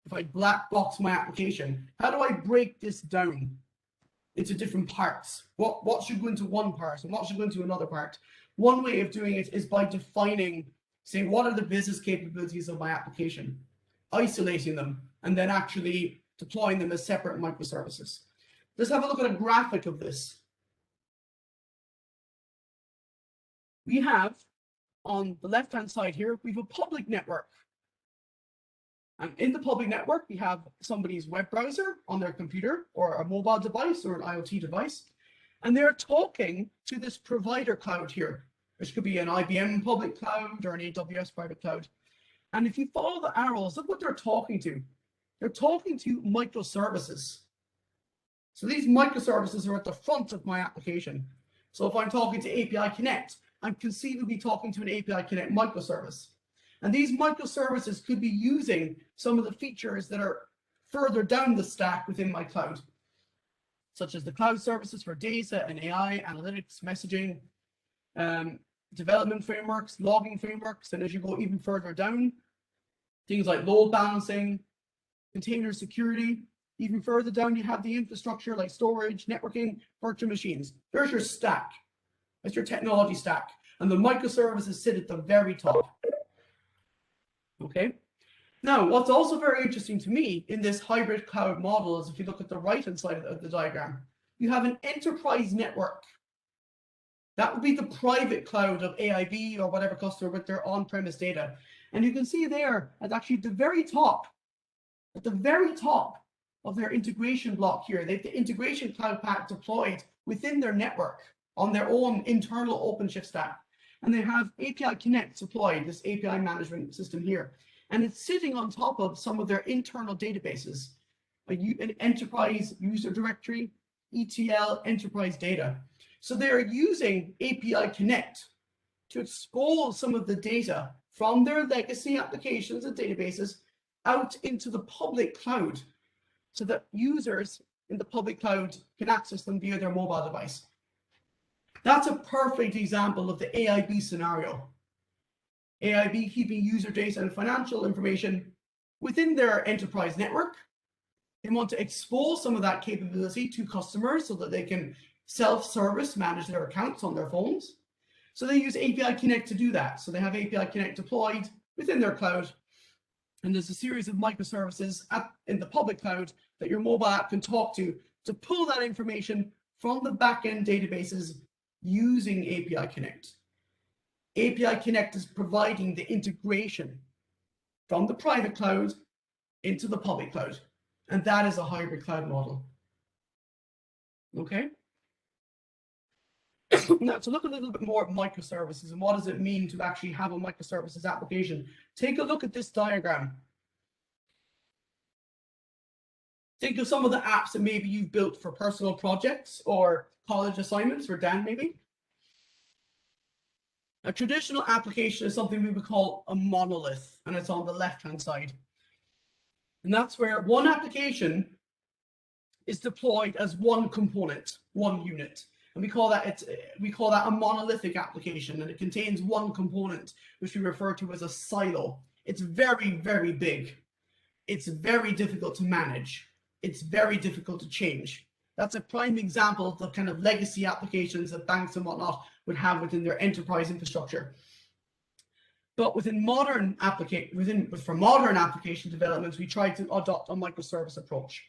if I black box my application, how do I break this down into different parts? What should go into one part and what should go into another part? One way of doing it is by defining, saying, what are the business capabilities of my application, isolating them, and then actually deploying them as separate microservices. Let's have a look at a graphic of this. We have, on the left-hand side here, we have a public network. And in the public network, we have somebody's web browser on their computer or a mobile device or an IoT device. And they're talking to this provider cloud here, which could be an IBM public cloud or an AWS private cloud. And if you follow the arrows, look what they're talking to. They're talking to microservices. So these microservices are at the front of my application. So if I'm talking to API Connect, I'm conceivably talking to an API Connect microservice. And these microservices could be using some of the features that are further down the stack within my cloud, such as the cloud services for data and AI, analytics, messaging, development frameworks, logging frameworks. And as you go even further down, things like load balancing, container security. Even further down, you have the infrastructure like storage, networking, virtual machines. There's your stack. That's your technology stack. And the microservices sit at the very top. Okay. Now, what's also very interesting to me in this hybrid cloud model is if you look at the right-hand side of the diagram, you have an enterprise network. That would be the private cloud of AIB or whatever customer with their on-premise data. And you can see there at actually the very top, at the very top of their integration block here, they have the integration cloud pack deployed within their network on their own internal OpenShift stack. And they have API Connect deployed, this API management system here. And it's sitting on top of some of their internal databases, an enterprise user directory, ETL, enterprise data. So they're using API Connect to expose some of the data from their legacy applications and databases out into the public cloud so that users in the public cloud can access them via their mobile device. That's a perfect example of the AIB scenario. AIB keeping user data and financial information within their enterprise network. They want to expose some of that capability to customers so that they can self-service manage their accounts on their phones. So they use API Connect to do that. So they have API Connect deployed within their cloud. And there's a series of microservices in the public cloud that your mobile app can talk to pull that information from the backend databases using API Connect. API Connect is providing the integration from the private cloud into the public cloud. And that is a hybrid cloud model. Okay. Now, to look a little bit more at microservices and what does it mean to actually have a microservices application, take a look at this diagram. Think of some of the apps that maybe you've built for personal projects or college assignments, for Dan maybe. A traditional application is something we would call a monolith, and it's on the left-hand side. And that's where one application is deployed as one component, one unit. And we call that a monolithic application, and it contains one component, which we refer to as a silo. It's very, very big. It's very difficult to manage. It's very difficult to change. That's a prime example of the kind of legacy applications that banks and whatnot would have within their enterprise infrastructure. But within modern application developments, we try to adopt a microservice approach.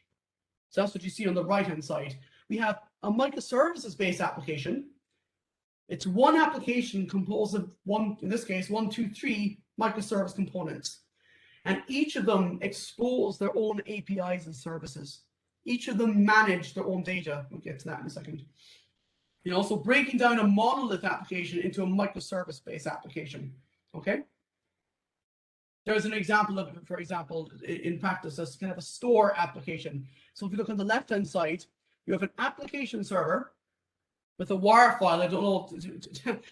So that's what you see on the right-hand side. We have a microservices-based application. It's one application composed of in this case, 1, 2, 3 microservice components. And each of them expose their own APIs and services. Each of them manage their own data. We'll get to that in a second. You know, so breaking down a monolith application into a microservice-based application. Okay. There's an example of, for example, in practice, as kind of a store application. So if you look on the left-hand side, you have an application server with a WAR file. I don't know,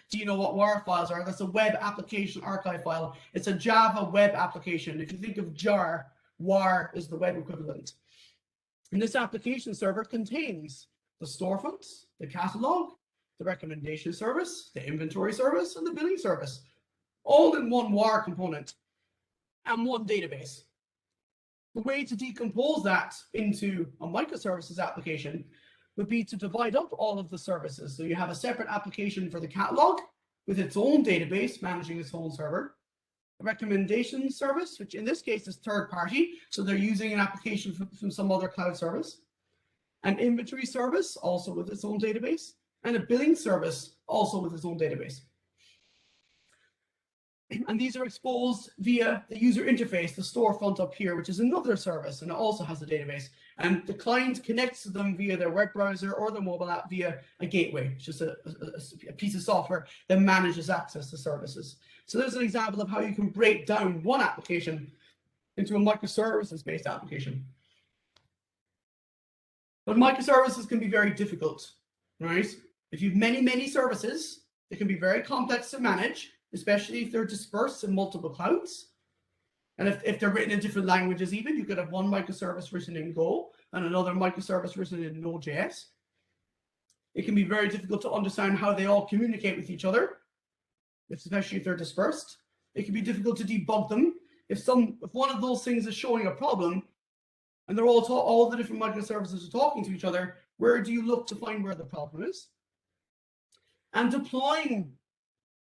do you know what WAR files are? That's a web application archive file. It's a Java web application. If you think of jar, WAR is the web equivalent. And this application server contains the storefronts, the catalog, the recommendation service, the inventory service, and the billing service, all in one WAR component and one database. The way to decompose that into a microservices application would be to divide up all of the services. So you have a separate application for the catalog with its own database managing its own server, a recommendation service, which in this case is third party, so they're using an application from some other cloud service, an inventory service also with its own database, and a billing service also with its own database. And these are exposed via the user interface, the storefront up here, which is another service, and it also has a database. And the client connects to them via their web browser or their mobile app via a gateway, which is a piece of software that manages access to services. So there's an example of how you can break down one application into a microservices-based application. But microservices can be very difficult, right? If you have many, many services, they can be very complex to manage, especially if they're dispersed in multiple clouds. And if they're written in different languages even, you could have one microservice written in Go and another microservice written in Node.js. It can be very difficult to understand how they all communicate with each other, especially if they're dispersed. It can be difficult to debug them. If one of those things is showing a problem and they're all the different microservices are talking to each other, where do you look to find where the problem is? And deploying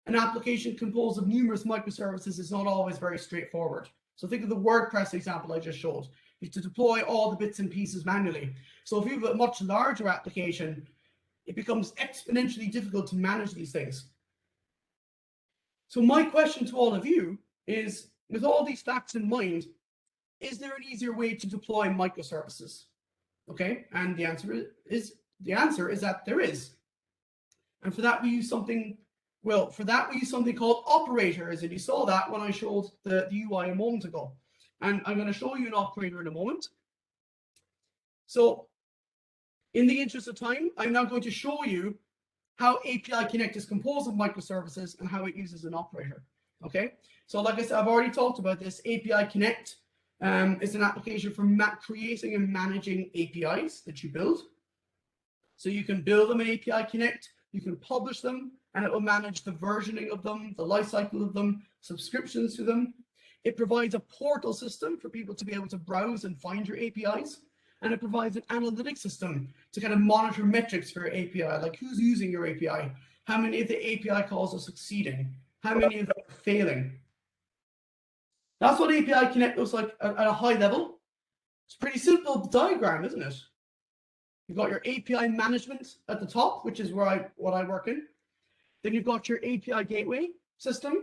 an application composed of numerous microservices is not always very straightforward. So think of the WordPress example I just showed. You have to deploy all the bits and pieces manually. So if you have a much larger application, it becomes exponentially difficult to manage these things. So my question to all of you is, with all these facts in mind, is there an easier way to deploy microservices? Okay, and the answer is that there is. And for that we use something called operators, and you saw that when I showed the UI a moment ago. And I'm going to show you an operator in a moment. So in the interest of time, I'm now going to show you how API Connect is composed of microservices and how it uses an operator. Okay, so like I said, I've already talked about this. API Connect is an application for creating and managing APIs that you build. So you can build them in API Connect, you can publish them, and it will manage the versioning of them, the lifecycle of them, subscriptions to them. It provides a portal system for people to be able to browse and find your APIs. And it provides an analytics system to kind of monitor metrics for your API, like who's using your API, how many of the API calls are succeeding, how many of them are failing. That's what API Connect looks like at a high level. It's a pretty simple diagram, isn't it? You've got your API management at the top, which is what I work in. Then you've got your API gateway system,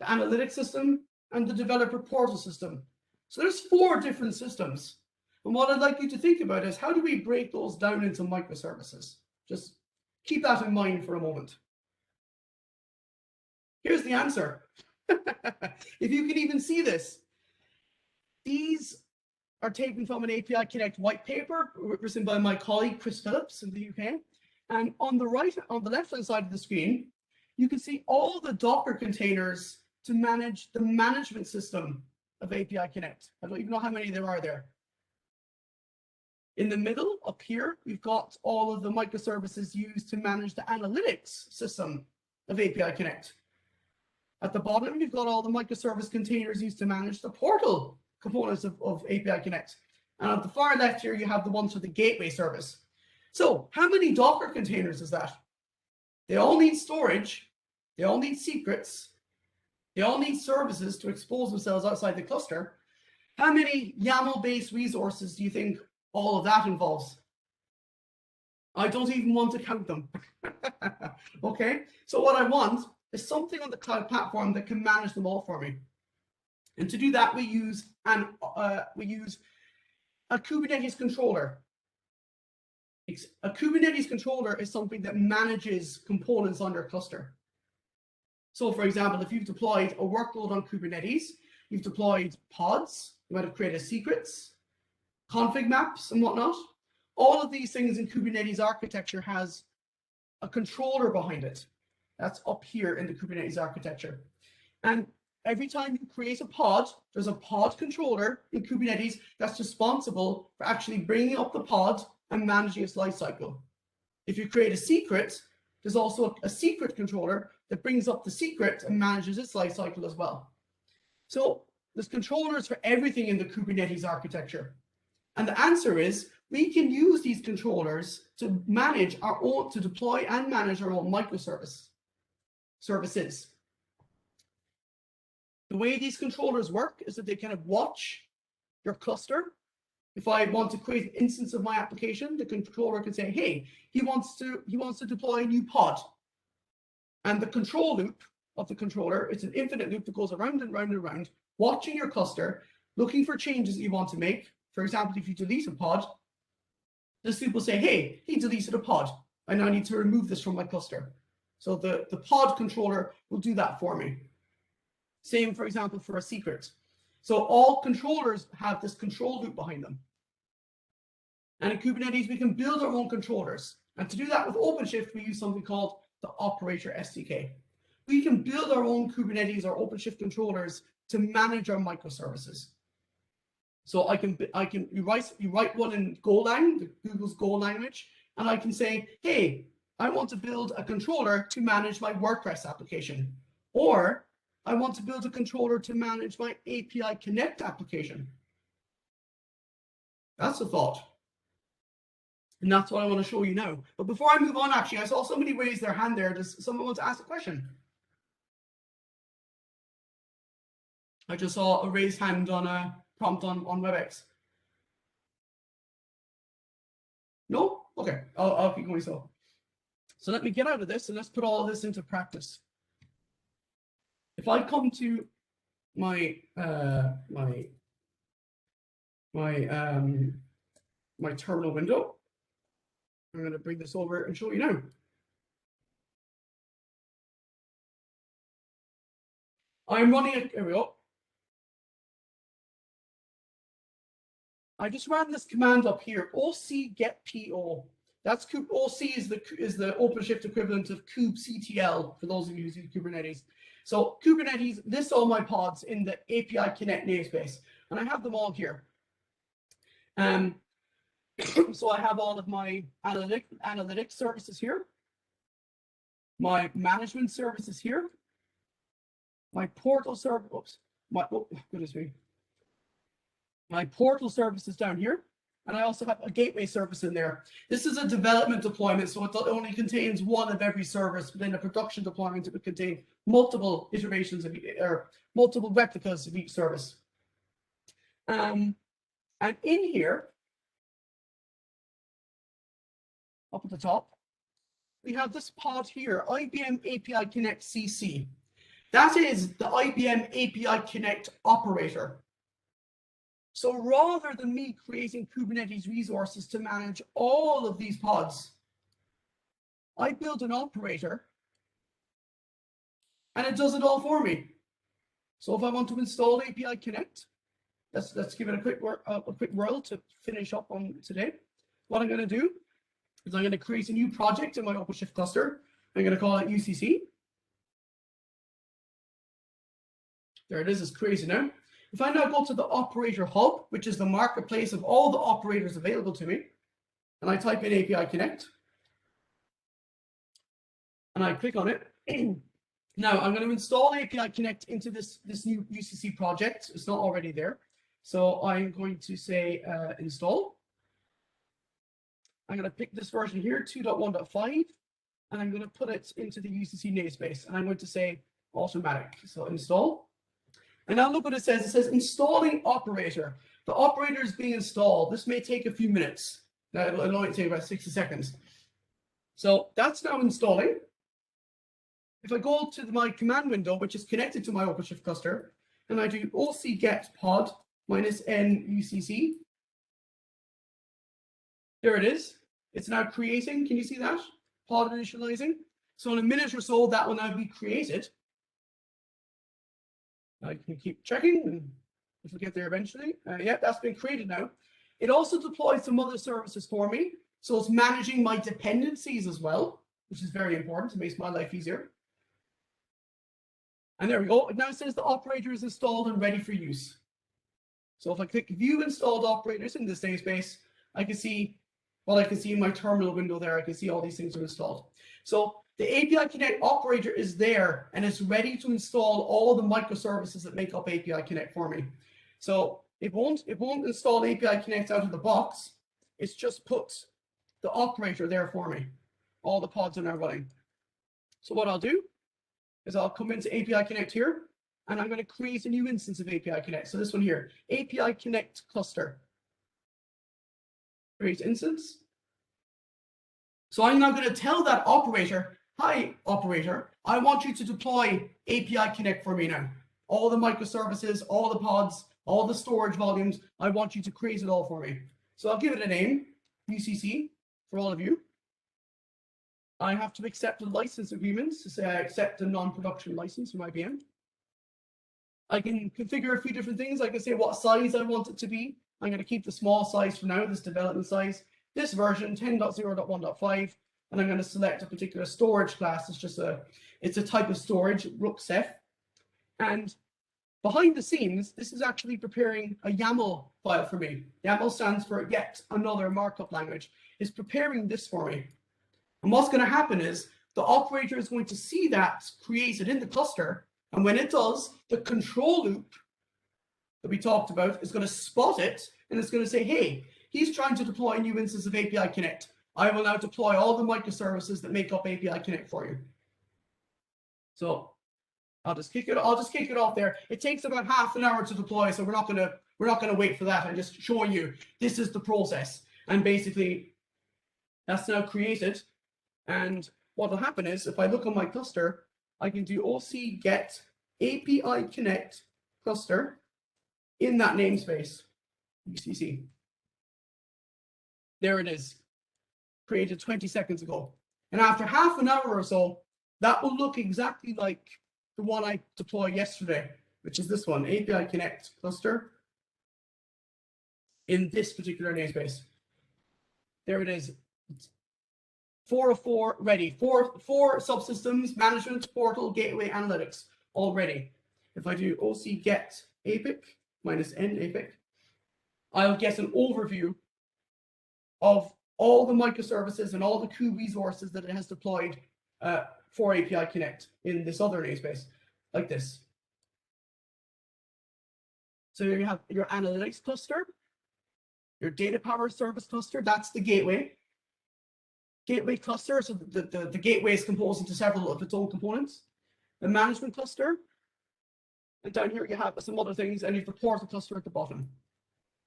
the analytics system, and the developer portal system. So there's 4 different systems. And what I'd like you to think about is, how do we break those down into microservices? Just keep that in mind for a moment. Here's the answer. If you can even see this, these are taken from an API Connect white paper written by my colleague Chris Phillips in the UK. And on the left-hand side of the screen, you can see all the Docker containers to manage the management system of API Connect. I don't even know how many there are there. In the middle, up here, we've got all of the microservices used to manage the analytics system of API Connect. At the bottom, you've got all the microservice containers used to manage the portal components of API Connect. And at the far left here, you have the ones for the gateway service. So how many Docker containers is that? They all need storage. They all need secrets. They all need services to expose themselves outside the cluster. How many YAML-based resources do you think all of that involves? I don't even want to count them. Okay, so what I want is something on the cloud platform that can manage them all for me. And to do that, we use a Kubernetes controller. A Kubernetes controller is something that manages components on your cluster. So for example, if you've deployed a workload on Kubernetes, you've deployed pods, you might have created secrets, config maps and whatnot. All of these things in Kubernetes architecture has a controller behind it. That's up here in the Kubernetes architecture. And every time you create a pod, there's a pod controller in Kubernetes that's responsible for actually bringing up the pod and managing its lifecycle. If you create a secret, there's also a secret controller that brings up the secret and manages its lifecycle as well. So there's controllers for everything in the Kubernetes architecture. And the answer is we can use these controllers to manage our own, to deploy and manage our own microservices. The way these controllers work is that they kind of watch your cluster. If I want to create an instance of my application, the controller can say, hey, he wants to deploy a new pod. And the control loop of the controller, it's an infinite loop that goes around and round and round, watching your cluster, looking for changes that you want to make. For example, if you delete a pod, this loop will say, hey, he deleted a pod. I now need to remove this from my cluster. So the pod controller will do that for me. Same, for example, for a secret. So all controllers have this control loop behind them. And in Kubernetes, we can build our own controllers. And to do that with OpenShift, we use something called the Operator SDK. We can build our own Kubernetes or OpenShift controllers to manage our microservices. So you write one in Golang, Google's Go language, and I can say, hey, I want to build a controller to manage my WordPress application, or I want to build a controller to manage my API Connect application. That's a thought. And that's what I want to show you now. But before I move on, actually, I saw somebody raise their hand there. Does someone want to ask a question? I just saw a raised hand on a prompt on WebEx. No? Okay, I'll keep going. So let me get out of this and let's put all of this into practice. If I come to my my terminal window, I'm going to bring this over and show you now. I'm running it. Here we go. I just ran this command up here. OC get PO. That's OC is the OpenShift equivalent of kubectl for those of you who use Kubernetes. So Kubernetes lists all my pods in the API Connect namespace, and I have them all here. So I have all of my analytics services here, my management services here, my portal service. Oops, goodness me. My portal services down here, and I also have a gateway service in there. This is a development deployment, so it only contains one of every service. But in a production deployment, it would contain multiple iterations of or multiple replicas of each service. And in here, up at the top, we have this pod here, IBM API Connect CC. That is the IBM API Connect Operator. So rather than me creating Kubernetes resources to manage all of these pods, I build an operator and it does it all for me. So if I want to install API Connect, let's give it a quick whirl to finish up on today. What I'm going to do is I'm going to create a new project in my Openshift cluster. I'm going to call it UCC. There it is, it's created now. If I now go to the operator hub, which is the marketplace of all the operators available to me, and I type in API Connect, and I click on it, now I'm going to install API Connect into this new UCC project. It's not already there. So I'm going to say install. I'm going to pick this version here, 2.1.5, and I'm going to put it into the UCC namespace. And I'm going to say automatic. So install. And now look what it says. It says installing operator. The operator is being installed. This may take a few minutes. Now, it'll only take about 60 seconds. So that's now installing. If I go to my command window, which is connected to my Openshift cluster, and I do OC get pod -n UCC, there it is. It's now creating. Can you see that? Pod initializing. So in a minute or so, that will now be created. I can keep checking, and if we get there eventually. Yeah, that's been created now. It also deploys some other services for me. So it's managing my dependencies as well, which is very important. It makes my life easier. And there we go. It now says the operator is installed and ready for use. So if I click View Installed Operators in this namespace, I can see what I can see in my terminal window there. I can see all these things are installed. So the API Connect operator is there and it's ready to install all the microservices that make up API Connect for me. So it won't install API Connect out of the box. It's just put the operator there for me. All the pods are now running. So what I'll do is I'll come into API Connect here, and I'm going to create a new instance of API Connect. So this one here, API Connect cluster. Create instance. So I'm now going to tell that operator, hi, operator, I want you to deploy API Connect for me now. All the microservices, all the pods, all the storage volumes, I want you to create it all for me. So I'll give it a name, UCC, for all of you. I have to accept the license agreements to say I accept a non-production license from IBM. I can configure a few different things. I can say what size I want it to be. I'm going to keep the small size for now, this development size. This version, 10.0.1.5, and I'm going to select a particular storage class. It's a type of storage, Rucksafe. And behind the scenes, this is actually preparing a YAML file for me. YAML stands for yet another markup language. It's preparing this for me. And what's going to happen is the operator is going to see that created in the cluster. And when it does, the control loop that we talked about is going to spot it. And it's going to say, hey, he's trying to deploy a new instance of API Connect. I will now deploy all the microservices that make up API Connect for you. So I'll just kick it off there. It takes about half an hour to deploy, so we're not gonna wait for that. I'm just showing you this is the process. And basically that's now created. And what will happen is if I look on my cluster, I can do OC get API Connect cluster in that namespace, UCC. There it is, created 20 seconds ago. And after half an hour or so, that will look exactly like the one I deployed yesterday, which is this one, API Connect cluster in this particular namespace. There it is. It's 4 of 4 ready. Four subsystems, management, portal, gateway, analytics, all ready. If I do OC get APIC -n APIC, I'll get an overview of all the microservices and all the key resources that it has deployed for API Connect in this other namespace, like this. So you have your analytics cluster, your data power service cluster, that's the gateway. Gateway cluster, so the gateway is composed into several of its own components. The management cluster, and down here you have some other things, and you have the portal cluster at the bottom.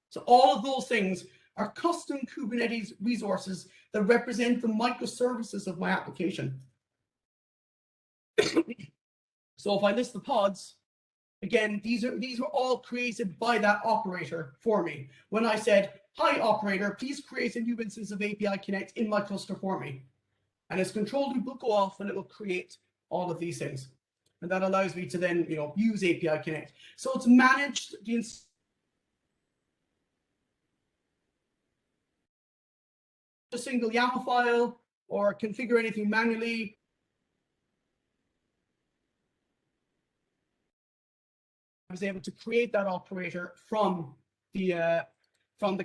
So all of those things are custom Kubernetes resources that represent the microservices of my application. So if I list the pods, again, these were all created by that operator for me. When I said, hi operator, please create a new instance of API Connect in my cluster for me. And its control loop will go off and it will create all of these things. And that allows me to then, use API Connect. So it's managed a single YAML file or configure anything manually. I was able to create that operator from the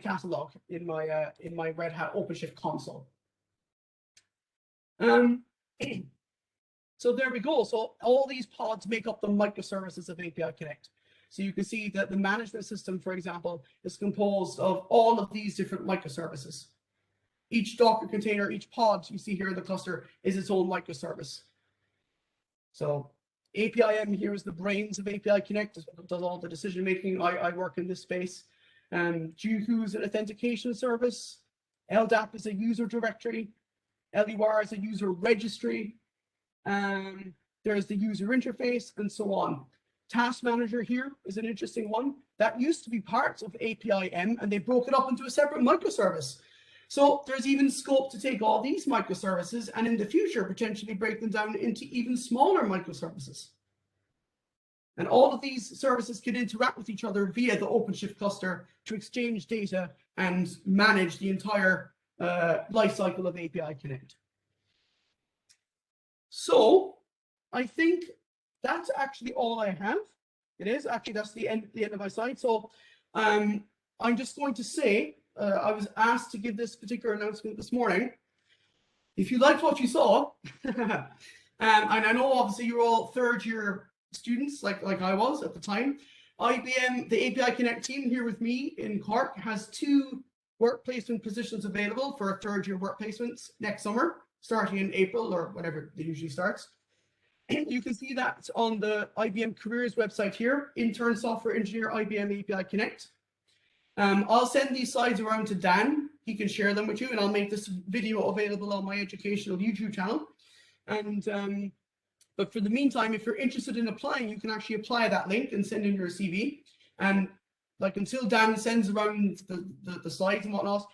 catalog in my Red Hat OpenShift console. So there we go. So all these pods make up the microservices of API Connect. So you can see that the management system, for example, is composed of all of these different microservices. Each Docker container, each pod you see here in the cluster is its own microservice. So APIM here is the brains of API Connect, does all the decision making. I work in this space. Juhu is an authentication service. LDAP is a user directory. LUR is a user registry. There's the user interface and so on. Task Manager here is an interesting one. That used to be part of APIM and they broke it up into a separate microservice. So there's even scope to take all these microservices and in the future potentially break them down into even smaller microservices. And all of these services can interact with each other via the OpenShift cluster to exchange data and manage the entire lifecycle of API Connect. So I think that's actually all I have. It is actually, that's the end of my slide. So I'm just going to say, I was asked to give this particular announcement this morning. If you liked what you saw, and I know obviously you're all third-year students like I was at the time, IBM, the API Connect team here with me in Cork has 2 work placement positions available for third-year work placements next summer, starting in April or whenever it usually starts. You can see that on the IBM Careers website here, Intern Software Engineer, IBM API Connect. I'll send these slides around to Dan. He can share them with you, and I'll make this video available on my educational YouTube channel. And but for the meantime, if you're interested in applying, you can actually apply that link and send in your CV. And like until Dan sends around the slides and whatnot,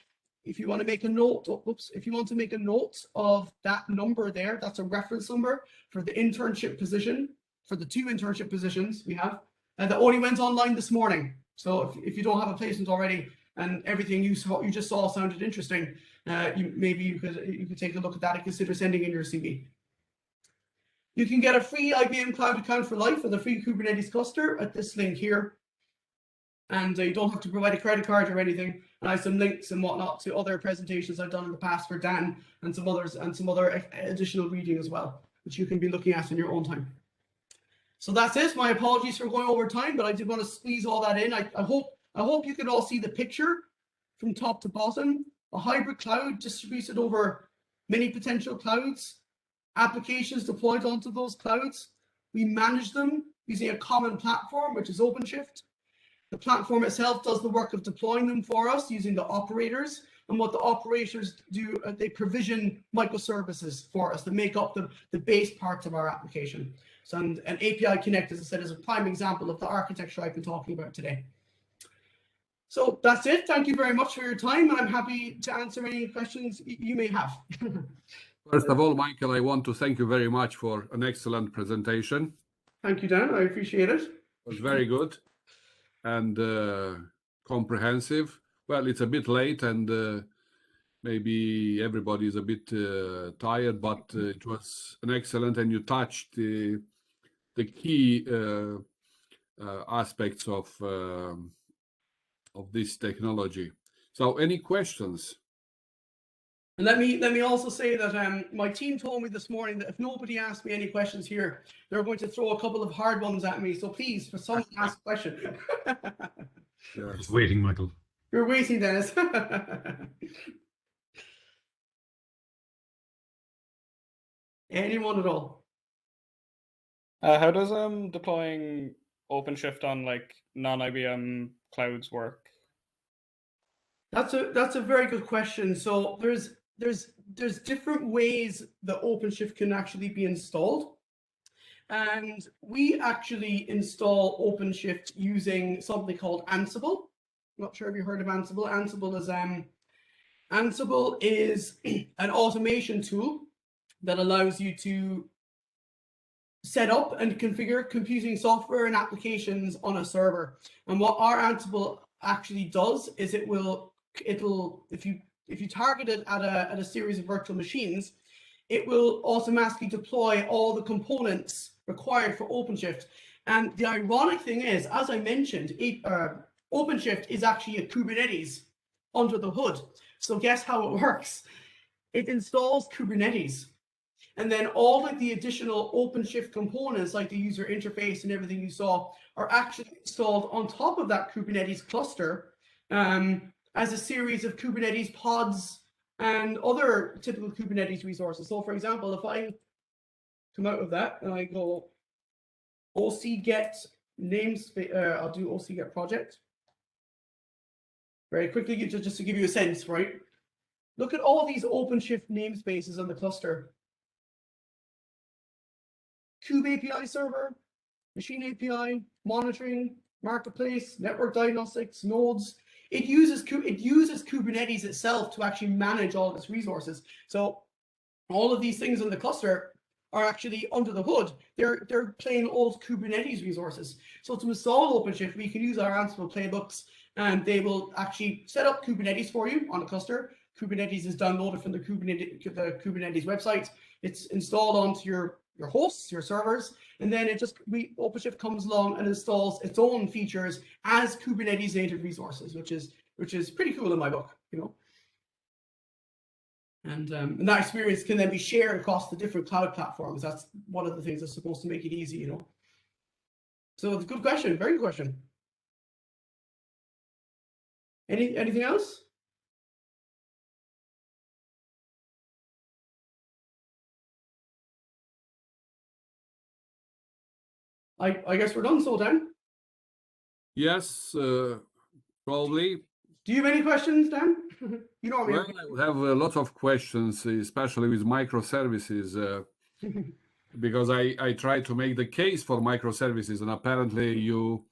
if you want to make a note, if you want to make a note of that number there, that's a reference number for the internship position, for the 2 internship positions we have, and that only went online this morning. So if you don't have a placement already and everything you just saw sounded interesting, maybe you could take a look at that and consider sending in your CV. You can get a free IBM Cloud account for life with a free Kubernetes cluster at this link here. And you don't have to provide a credit card or anything. And I have some links and whatnot to other presentations I've done in the past for Dan and some others and some other additional reading as well, which you can be looking at in your own time. So that's it. My apologies for going over time, but I did want to squeeze all that in. I hope you can all see the picture from top to bottom. A hybrid cloud distributed over many potential clouds, applications deployed onto those clouds. We manage them using a common platform, which is OpenShift. The platform itself does the work of deploying them for us using the operators. And what the operators do, they provision microservices for us that make up the base parts of our application. So, and API Connect, as I said, is a prime example of the architecture I've been talking about today. So that's it. Thank you very much for your time. And I'm happy to answer any questions you may have. First of all, Michael, I want to thank you very much for an excellent presentation. Thank you, Dan. I appreciate it. It was very good and comprehensive. Well, it's a bit late and maybe everybody is a bit tired, but it was an excellent, and you touched the key aspects of this technology. So any questions? And let me also say that my team told me this morning that if nobody asked me any questions here, they're going to throw a couple of hard ones at me. So please, for someone to ask a question. Yeah. Just waiting, Michael. You're waiting, Dennis. Anyone at all? How does deploying OpenShift on like non-IBM clouds work? That's a very good question. So there's different ways that OpenShift can actually be installed. And we actually install OpenShift using something called Ansible. I'm not sure if you heard of Ansible. Ansible is an automation tool that allows you to set up and configure computing software and applications on a server. And what our Ansible actually does is it'll if you target it at a series of virtual machines, it will automatically deploy all the components required for OpenShift. And the ironic thing is, as I mentioned, OpenShift is actually a Kubernetes under the hood. So guess how it works? It installs Kubernetes. And then all of the additional OpenShift components, like the user interface and everything you saw, are actually installed on top of that Kubernetes cluster as a series of Kubernetes pods and other typical Kubernetes resources. So for example, if I come out of that and I go OC-get namespace, I'll do OC-get project. Very quickly, just to give you a sense, right? Look at all these OpenShift namespaces on the cluster. Kube API server, machine API, monitoring, marketplace, network diagnostics, nodes. It uses Kubernetes itself to actually manage all of its resources. So all of these things in the cluster are actually under the hood. They're plain old Kubernetes resources. So to install OpenShift, we can use our Ansible playbooks, and they will actually set up Kubernetes for you on a cluster. Kubernetes is downloaded from the Kubernetes website. It's installed onto your hosts, your servers, and then OpenShift comes along and installs its own features as Kubernetes native resources, which is pretty cool in my book, you know. And that experience can then be shared across the different cloud platforms. That's one of the things that's supposed to make it easy, you know. So it's a good question, very good question. Anything else? I guess we're done, so Dan. Yes, probably. Do you have any questions, Dan? You know, Well, I have a lot of questions, especially with microservices, because I try to make the case for microservices, and apparently you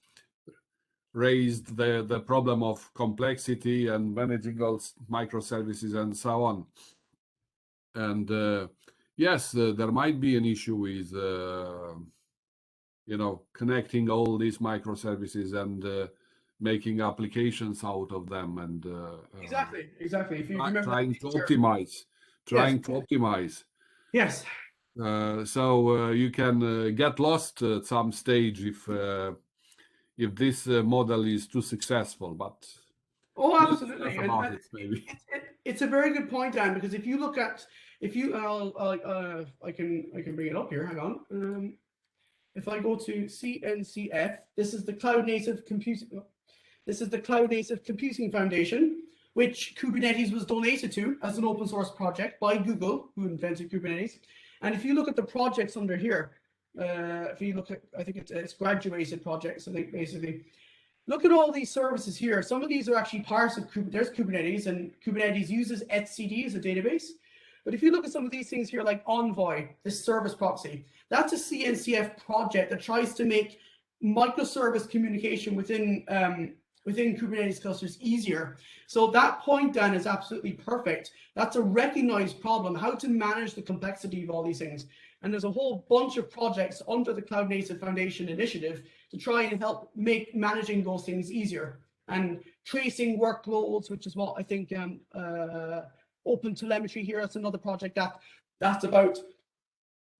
raised the problem of complexity and managing all microservices and so on. And yes, there might be an issue with you know, connecting all these microservices and making applications out of them, and exactly. If you remember, trying to optimize. Yes. So you can get lost at some stage if this model is too successful. But oh, absolutely. About it, maybe. It's a very good point, Dan, because if you look at I can bring it up here. Hang on. If I go to CNCF, this is the Cloud Native Computing. This is the Cloud Native Computing Foundation, which Kubernetes was donated to as an open source project by Google, who invented Kubernetes. And if you look at the projects under here, if you look at, I think it's graduated projects, I think, basically. Look at all these services here. Some of these are actually parts of Kubernetes. There's Kubernetes, and Kubernetes uses etcd as a database. But if you look at some of these things here, like Envoy, this service proxy, that's a CNCF project that tries to make microservice communication within Kubernetes clusters easier. So that point, Dan, is absolutely perfect. That's a recognized problem, how to manage the complexity of all these things. And there's a whole bunch of projects under the Cloud Native Foundation initiative to try and help make managing those things easier. And tracing workloads, which is what I think Open Telemetry here, that's another project that's about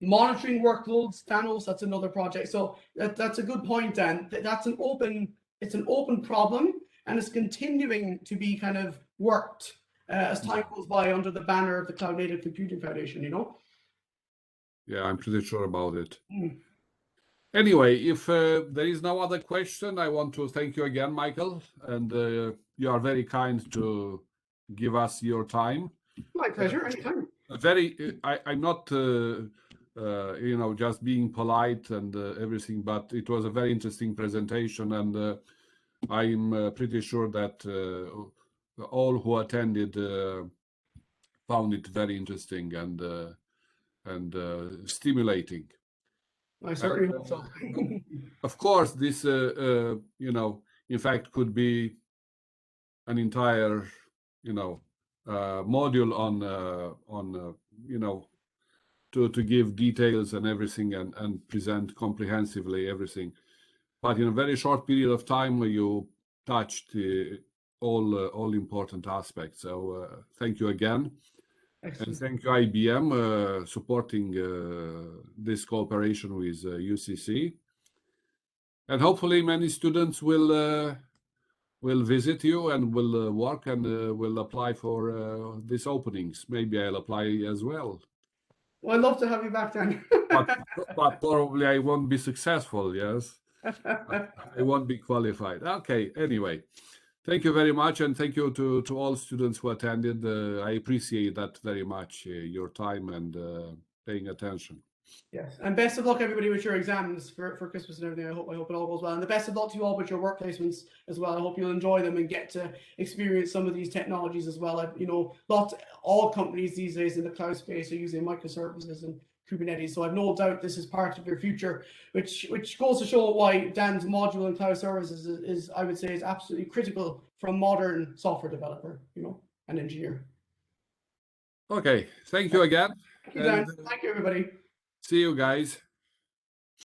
monitoring workloads. Thanos, that's another project. So that's a good point, Dan. It's an open problem, and it's continuing to be kind of worked as time goes by under the banner of the Cloud Native Computing Foundation, you know? Yeah, I'm pretty sure about it. Anyway, if there is no other question, I want to thank you again, Michael, and you are very kind to give us your time. My pleasure, anytime. I'm not, you know, just being polite and everything, but it was a very interesting presentation, and I'm pretty sure that all who attended found it very interesting and stimulating. I certainly hope so. Of course, this, you know, in fact, could be an entire, you know, module on you know, to give details and everything and present comprehensively everything. But in a very short period of time, you touched all important aspects. So thank you again. Excellent. And thank you, IBM, supporting this cooperation with UCC. And hopefully many students will visit you and will work and will apply for these openings. Maybe I'll apply as well. Well, I'd love to have you back then. but probably I won't be successful, yes. I won't be qualified. Okay, anyway. Thank you very much, and thank you to all students who attended. I appreciate that very much, your time and paying attention. Yes, and best of luck, everybody, with your exams for Christmas and everything. I hope it all goes well, and the best of luck to you all with your work placements as well. I hope you'll enjoy them and get to experience some of these technologies as well. You know, all companies these days in the cloud space are using microservices and Kubernetes, so I've no doubt this is part of your future, which goes to show why Dan's module in cloud services is I would say is absolutely critical for a modern software developer, you know, an engineer. Okay, thank you again. Thank you, Dan. Thank you, everybody. See you guys.